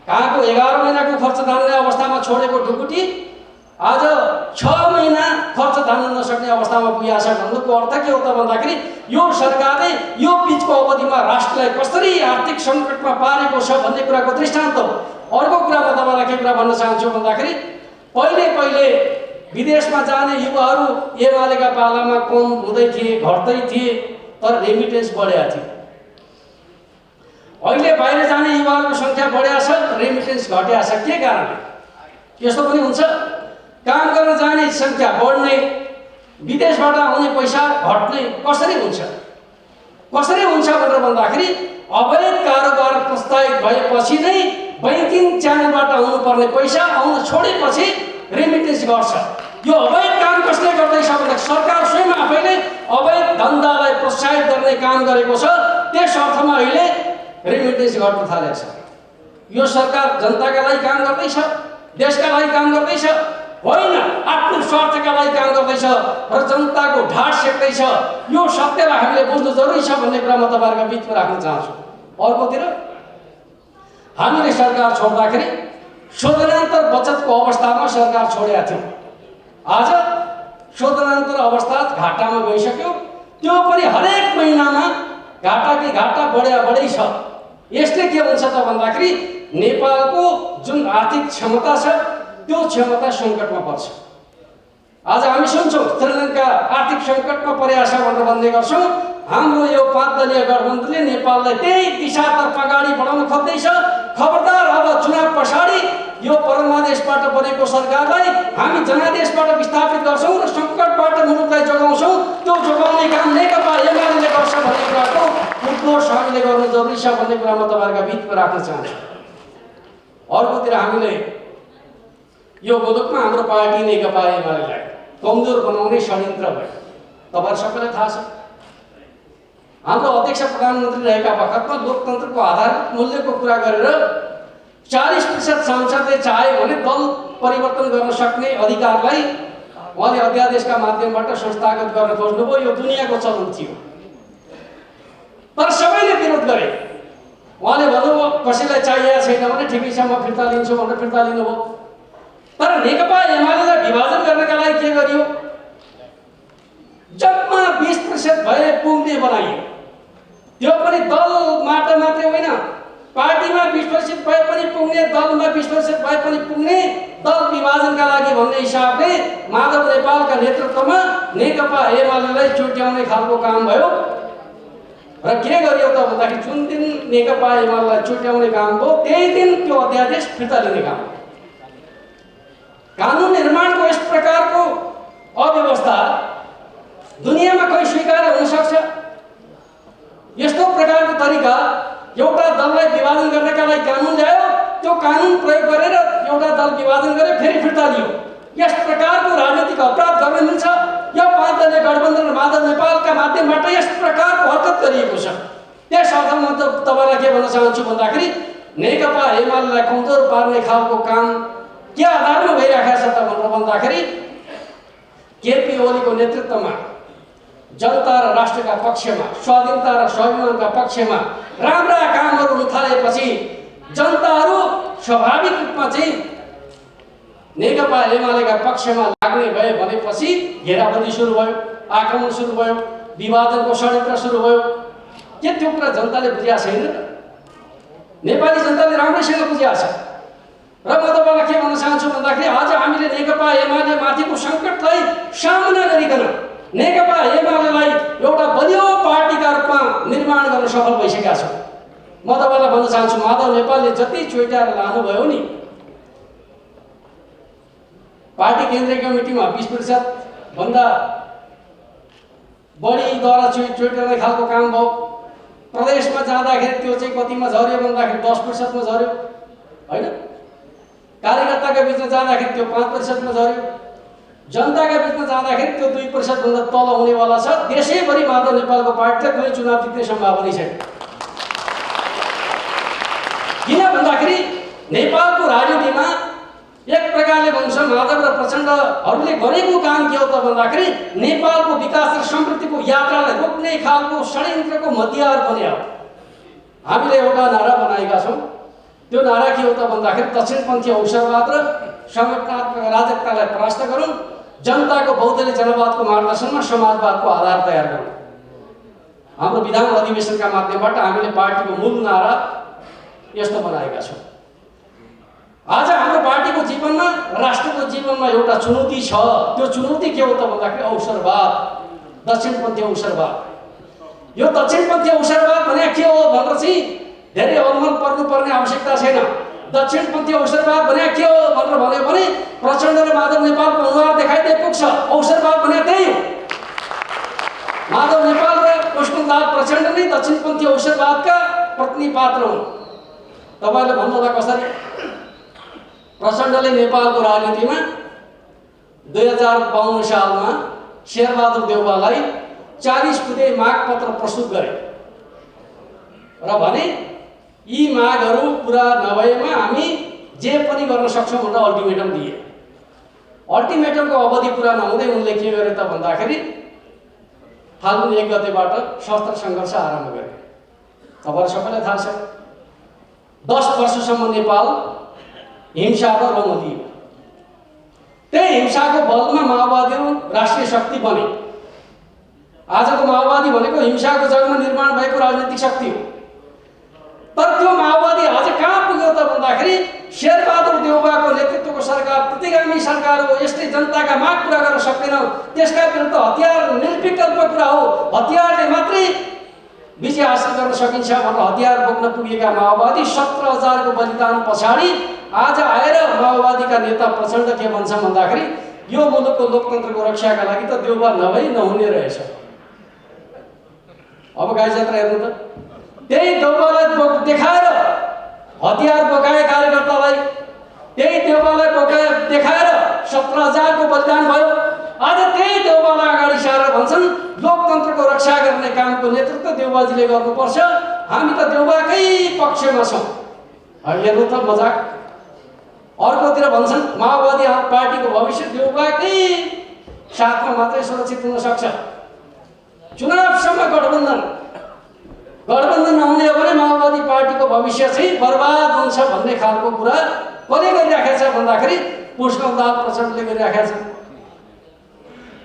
कहाँको 11 महिनाको खर्च धान्ने अवस्थामा छोडेको ढुकुटी आज 6 महिना खर्च धान्न नसक्ने अवस्थामा पुगेको छ। भन्नुको अर्थ के हो त भन्दाखेरि यो सरकारले यो बिचको अवधिमा राष्ट्रलाई कसरी आर्थिक सङ्कटमा पारेको छ भन्ने कुराको दृष्टान्त हो। अर्को कुरा म तपाईँलाई के कुरा भन्न चाहन्छु भन्दाखेरि पहिले विदेशमा जाने युवाहरू एमालेका पालामा कम हुँदै थिए, घट्दै थिए, तर रेमिटेन्स बढेको थियो। अहिले बाहिर जाने युवाहरूको सङ्ख्या बढेको छ, रेमिटेन्स घटेको छ। के कारणले? यस्तो पनि हुन्छ, काम गर्न जाने सङ्ख्या बढ्ने, विदेशबाट आउने पैसा घट्ने। कसरी हुन्छ भनेर भन्दाखेरि अवैध कारोबार प्रस्तावित भएपछि नै बैंकिङ च्यानलबाट आउनुपर्ने पैसा आउन छोडेपछि रेमिटेन्स घट्छ। यो अवैध काम कसले गर्दैछ भन्दा सरकार स्वयं आफैले अवैध धन्दालाई प्रोत्साहित गर्ने काम गरेको छ। त्यस अर्थमा अहिले रेमिटेन्स घट्न थालेको छ। यो सरकार जनताका लागि काम गर्दैछ, देशका लागि काम गर्दैछ होइन, आफ्नो स्वार्थका लागि काम गर्दैछ र जनताको ढाड सेक्दैछ। यो सत्यलाई हामीले बुझ्नु जरुरी छ भन्ने कुरा म तपाईँहरूको बिचमा राख्न चाहन्छु। अर्कोतिर हामीले सरकार छोड्दाखेरि शोधनान्तर बचतको अवस्थामा सरकार छोडेका थियौँ। आज शोधनान्तर अवस्था घाटामा गइसक्यो। त्यो पनि हरेक महिनामा घाटा बढै छ। यसले के हुन्छ त भन्दाखेरि नेपालको जुन आर्थिक क्षमता छ त्यो क्षमता सङ्कटमा पर्छ। आज हामी सुन्छौँ श्रीलङ्का आर्थिक सङ्कटमा परेको छ भनेर भन्ने गर्छौँ। हाम्रो यो 5 दलीय गठबन्धनले नेपाललाई त्यही दिशातर्फ अगाडि बढाउन खोज्दैछ। खबरदार, अब चुनाव पछाडि यो परमादेशबाट बनेको सरकारलाई हामी जनादेशबाट विस्थापित गर्छौँ र सङ्कटबाट मुलुकलाई जोगाउँछौँ। त्यो जोगाउने काम नेकपा एमाले गर्छ भन्ने कुराको उद्घोष हामीले गर्नु जरुरी छ भन्ने कुरा म तपाईँहरूका बिचमा राख्न चाहन्छु। अर्कोतिर हामीले यो मुलुकमा हाम्रो पार्टी नेकपा एमालेलाई कमजोर बनाउने षड्यन्त्र भयो। तपाईँहरू सबैलाई थाहा छ, हाम्रो अध्यक्ष प्रधानमन्त्री रहेका बखतमा लोकतन्त्रको आधारभूत मूल्यको कुरा गरेर 40% सांसदले चाहे भने दल परिवर्तन गर्न सक्ने अधिकारलाई उहाँले अध्यादेशका माध्यमबाट संस्थागत गर्न खोज्नुभयो। यो दुनियाँको चलन थियो, तर सबैले विरोध गरे। उहाँले भन्नुभयो कसैलाई चाहिएको छैन भने ठिकै छ म फिर्ता लिन्छु भनेर फिर्ता लिनुभयो। तर नेकपा एमालेलाई विभाजन गर्नका लागि के गरियो? जम्मा 20% भए पुग्ने बनाइयो। त्यो पनि दलबाट मात्रै होइन, पार्टीमा 20% भए पनि पुग्ने, दलमा 20% भए पनि पुग्ने, दल विभाजनका लागि भन्ने हिसाबले माधव नेपालका नेतृत्वमा नेकपा एमालेलाई छुट्याउने खालको काम भयो। र के गरियो त भन्दाखेरि जुन दिन नेकपा एमालेलाई छुट्याउने काम भयो त्यही दिन त्यो अध्यादेश फिर्ता लिने काम। कानुन निर्माणको यस प्रकारको अव्यवस्था दुनियाँमा कहीँ स्वीकार हुन सक्छ? यस्तो प्रकारको तरिका एउटा दललाई विभाजन गर्नका लागि कानुन ल्यायो, त्यो कानुन प्रयोग गरेर एउटा दल विभाजन गरे, फेरि फिर्ता लियो। यस प्रकारको राजनीतिक अपराध गर्न मिल्छ? यो 5 दलीय गठबन्धन र माधव नेपालका माध्यमबाट यस प्रकारको हरकत गरिएको छ। त्यस अर्थमा म तपाईँलाई के भन्न चाहन्छु भन्दाखेरि नेकपा एमालेलाई कमजोर पार्ने खालको काम के आधारमा भइरहेको छ त भनेर भन्दाखेरि केपी ओलीको नेतृत्वमा जनता र राष्ट्रका पक्षमा, स्वाधीनता र स्वाभिमानका पक्षमा राम्रा कामहरू हुन थालेपछि जनताहरू स्वाभाविक रूपमा चाहिँ नेकपा एमालेका पक्षमा लाग्ने भए भनेपछि घेराबन्दी सुरु भयो, आक्रमण सुरु भयो, विभाजनको षड्यन्त्र सुरु भयो। के त्यो कुरा जनताले बुझेको छैन त? नेपाली जनताले राम्रैसँग बुझेको छ। र म तपाईँलाई के भन्न चाहन्छु भन्दाखेरि आज हामीले नेकपा एमाले माथिको सङ्कटलाई सामना गरिकन नेकपा एमालेलाई एउटा बलियो पार्टीका रूपमा निर्माण गर्न सफल भइसकेका छौँ। म तपाईँलाई भन्न चाहन्छु माधव नेपालले जति चोइटाएर लानुभयो नि, पार्टी केन्द्रीय कमिटीमा 20% भन्दा बढीद्वारा चोइटाउने खालको काम भयो। प्रदेशमा जाँदाखेरि त्यो चाहिँ कतिमा झऱ्यो भन्दाखेरि 10% मा झऱ्यो होइन। कार्यकर्ताका बिचमा जाँदाखेरि त्यो 5% मा झऱ्यो। जनताका बिचमा जाँदाखेरि त्यो 2% भन्दा तल हुनेवाला छ। देशैभरि माधव नेपालको पार्टीले कुनै चुनाव जित्ने सम्भावना छैन। किन भन्दाखेरि नेपालको राजनीतिमा एक प्रकारले भन्छ माधव र प्रचण्डहरूले गरेको काम के हो त भन्दाखेरि नेपालको विकास र समृद्धिको यात्रालाई रोक्ने खालको षड्यन्त्रको हतियार बन्यो। हामीले एउटा नारा बनाएका छौँ, त्यो नारा के हो त भन्दाखेरि दक्षिणपन्थी अवसरवाद र संगठनात्मक अराजकतालाई परास्त गरौँ, जनताको बहुदलीय जनवादको मार्गदर्शनमा समाजवादको आधार तयार गरौँ। हाम्रो विधान अधिवेशनका माध्यमबाट हामीले पार्टीको मूल नारा यस्तो बनाएका छौँ। आज हाम्रो पार्टीको जीवनमा, राष्ट्रको जीवनमा एउटा चुनौती छ। त्यो चुनौती के हो त भन्दाखेरि अवसरवाद, दक्षिणपन्थी अवसरवाद। यो दक्षिणपन्थी अवसरवाद भने के हो भनेर चाहिँ धेरै अनुमान पर्नुपर्ने आवश्यकता छैन। दक्षिणपन्थी अवसरवाद भने के हो भनेर भन्यो भने प्रचण्ड र माधव नेपालको अनुहार देखाइदिए पुग्छ। अवसरवाद भने त्यही हो। माधव नेपाल र कृष्णलाल प्रचण्ड नै दक्षिणपन्थी अवसरवादका प्रतिनिधिपात्र हुन्। तपाईँले भन्नुहोला कसरी? प्रचण्डले नेपालको राजनीतिमा 2052 सालमा शेरबहादुर देउवालाई 40 बुँदे मागपत्र प्रस्तुत गरे र भने यी मागहरू पुरा नभएमा हामी जे पनि गर्न सक्छौँ भनेर अल्टिमेटम दिए। अल्टिमेटमको अवधि पुरा नहुँदै उनले के गरे त भन्दाखेरि फाल्गुन 1 गतेबाट सशस्त्र सङ्घर्ष आरम्भ गरे। तपाईँहरू सबैलाई थाहा छ 10 वर्षसम्म नेपाल हिंसा र रौमली। त्यही हिंसाको बलमा माओवादीहरू राष्ट्रिय शक्ति बने। आजको माओवादी भनेको हिंसाको जगमा निर्माण भएको राजनीतिक शक्ति हो। तर त्यो माओवादी आज कहाँ पुग्यो त भन्दाखेरि शेरबहादुर देउवाको नेतृत्वको सरकार प्रतिगामी सरकार हो। यसले जनताका माग पुरा गर्न सक्दैन, त्यसका विरुद्ध हतियार निर्विकल्प कुरा हो। हतियारले मात्रै विजय हासिल गर्न सकिन्छ भनेर हतियार बोक्न पुगेका माओवादी 17,000 को बलिदान पछाडि आज आएर माओवादीका नेता प्रचण्ड के भन्छन् भन्दाखेरि यो मुलुकको लोकतन्त्रको रक्षाका लागि त देउवा नभई नहुने रहेछ। अब गाई जात्रा हेर्नु त, त्यही देउवालाई देखाएर हतियार बोकाए कार्यकर्तालाई, त्यही देउवालाई देखाएर 17,000 को बलिदान भयो। आज त्यही देउवालाई अगाडि सारेर भन्छन् लोकतन्त्रको रक्षा गर्ने कामको नेतृत्व देउवाजीले गर्नुपर्छ, हामी त देउवाकै पक्षमा छौँ। हेर्नु त मजाक। अर्कोतिर भन्छन् माओवादी पार्टीको भविष्य देउवाकै साथमा मात्रै सुरक्षित हुन सक्छ। चुनावसम्म गठबन्धन नहुने हो भने माओवादी पार्टीको भविष्य चाहिँ बर्बाद हुन्छ भन्ने खालको कुरा कसले गरिराखेको छ भन्दाखेरि पुष्पलाल प्रचण्डले गरिराखेको छ।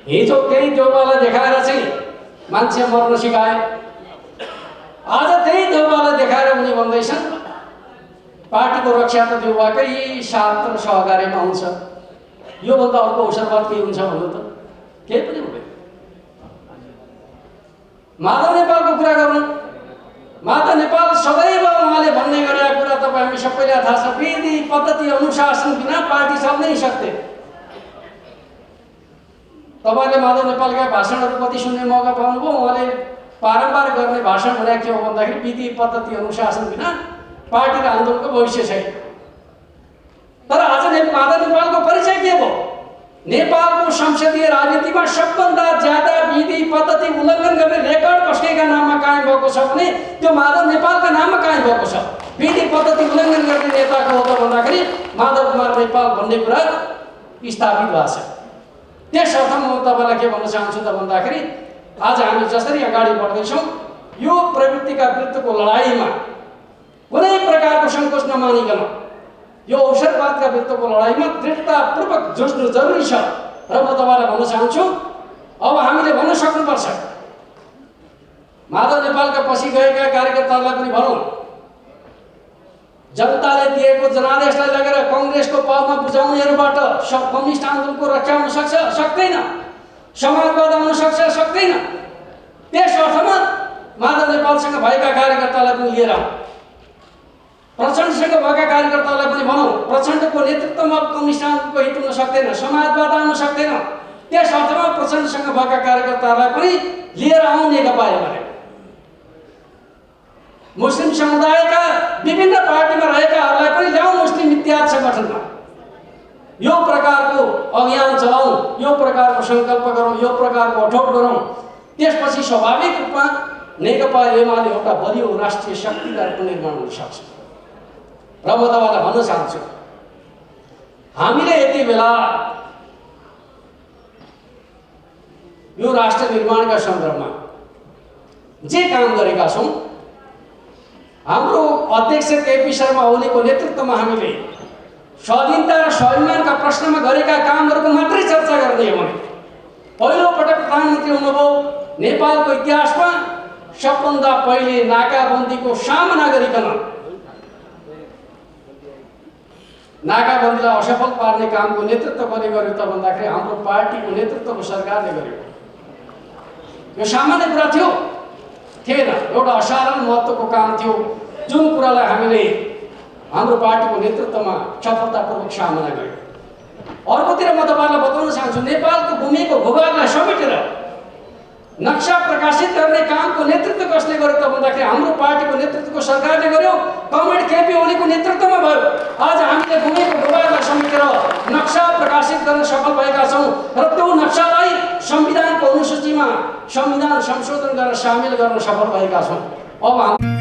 हिजो त्यही देउवालाई देखाएर चाहिँ मान्छे मर्न सिकाए, आज त्यही देउवालाई देखाएर उनी भन्दैछन् पार्टीको रक्षा त देउवाकै साथ र सहकार्यमा हुन्छ। योभन्दा अर्को अवसरवाद केही हुन्छ भन्नु त? केही पनि हुँदैन। माधव नेपालको कुरा गर्नु, माधव नेपाल सदैव उहाँले भन्ने गरेका कुरा तपाईँ हामी सबैलाई थाहा छ। विधि पद्धति अनुशासन बिना पार्टी चल्नै सक्दैन। तपाईँले माधव नेपालका भाषणहरू कति सुन्ने मौका पाउनुभयो? उहाँले बारम्बार गर्ने भाषण भनेको के हो भन्दाखेरि विधि पद्धति अनुशासन बिना पार्टी र आन्दोलनको भविष्य छैन। तर आज माधव नेपालको परिचय के भयो? नेपालको संसदीय राजनीतिमा सबभन्दा ज्यादा विधि पद्धति उल्लङ्घन गर्ने रेकर्ड कसैका नाममा कायम भएको छ भने त्यो माधव नेपालका नाममा कायम भएको छ। विधि पद्धति उल्लङ्घन गर्ने नेताको हो त भन्दाखेरि माधव कुमार नेपाल भन्ने कुरा स्थापित भएको छ। त्यस अर्थमा म तपाईँलाई के भन्न चाहन्छु त भन्दाखेरि आज हामी जसरी अगाडि बढ्दैछौँ यो प्रवृत्तिका विरुद्धको लडाइँमा कुनै प्रकारको सङ्कोच नमानिकन यो अवसरवादका विरुद्धको लडाइँमा दृढतापूर्वक जुझ्नु जरुरी छ। र म तपाईँलाई भन्न चाहन्छु अब हामीले भन्न सक्नुपर्छ, माधव नेपालका पछि गएका कार्यकर्ताहरूलाई पनि भनौँ, जनताले दिएको जनादेशलाई लगेर कङ्ग्रेसको पदमा बुझाउनेहरूबाट कम्युनिस्ट आन्दोलनको रक्षा हुन सक्छ? सक्दैन। समाजवाद आउन सक्छ? सक्दैन। त्यस अर्थमा माधव नेपालसँग भएका कार्यकर्तालाई पनि लिएर प्रचण्डसँग भएका कार्यकर्तालाई पनि भनौँ, प्रचण्डको नेतृत्वमा कम्युनिस्ट आन्दोलनको हित हुन सक्दैन, समाजवाद आउन सक्दैन। त्यस अर्थमा प्रचण्डसँग भएका कार्यकर्तालाई पनि लिएर आउँ नेकपा एमाले। मुस्लिम समुदायका विभिन्न पार्टीमा रहेकाहरूलाई पनि ल्याउँ मुस्लिम इत्याद सङ्गठनमा। यो प्रकारको अभियान चलाउँ, यो प्रकारको सङ्कल्प गरौँ, यो प्रकारको अठोट गरौँ। त्यसपछि स्वाभाविक रूपमा नेकपा एमाले एउटा बलियो राष्ट्रिय शक्तिका रूपमा निर्माण हुन सक्छ। र म तपाईँलाई भन्न चाहन्छु हामीले यति बेला यो राष्ट्र निर्माणका सन्दर्भमा जे काम गरेका छौँ हाम्रो अध्यक्ष केपी शर्मा ओलीको नेतृत्वमा हामीले स्वाधीनता र स्वाभिमानका प्रश्नमा गरेका कामहरूको मात्रै चर्चा गर्ने हो भने पहिलोपटक प्रधानमन्त्री हुनुभयो। नेपालको इतिहासमा सबभन्दा पहिले नाकाबन्दीको सामना गरिकन नाकाबन्दीलाई असफल पार्ने कामको नेतृत्व कसले गर्यो त भन्दाखेरि हाम्रो पार्टीको नेतृत्वको सरकारले गर्यो। यो सामान्य कुरा थियो थिएन, एउटा असाधारण महत्त्वको काम थियो जुन कुरालाई हामीले हाम्रो पार्टीको नेतृत्वमा सफलतापूर्वक सामना गर्यो। अर्कोतिर म तपाईँलाई बताउन चाहन्छु, नेपालको भूमिको भूभागलाई समेटेर नक्सा प्रकाशित गर्ने कामको नेतृत्व कसले गर्यो त भन्दाखेरि हाम्रो पार्टीको नेतृत्वको सरकारले गर्यो। कमरेड केपी ओलीको नेतृत्वमा भयो। आज हामीले भूमिको भूभागलाई समेटेर नक्सा प्रकाशित गर्न सफल भएका छौँ र त्यो नक्सालाई संविधानको अनुसूचीमा संविधान संशोधन गरेर सामेल गर्न सफल भएका छौँ। अब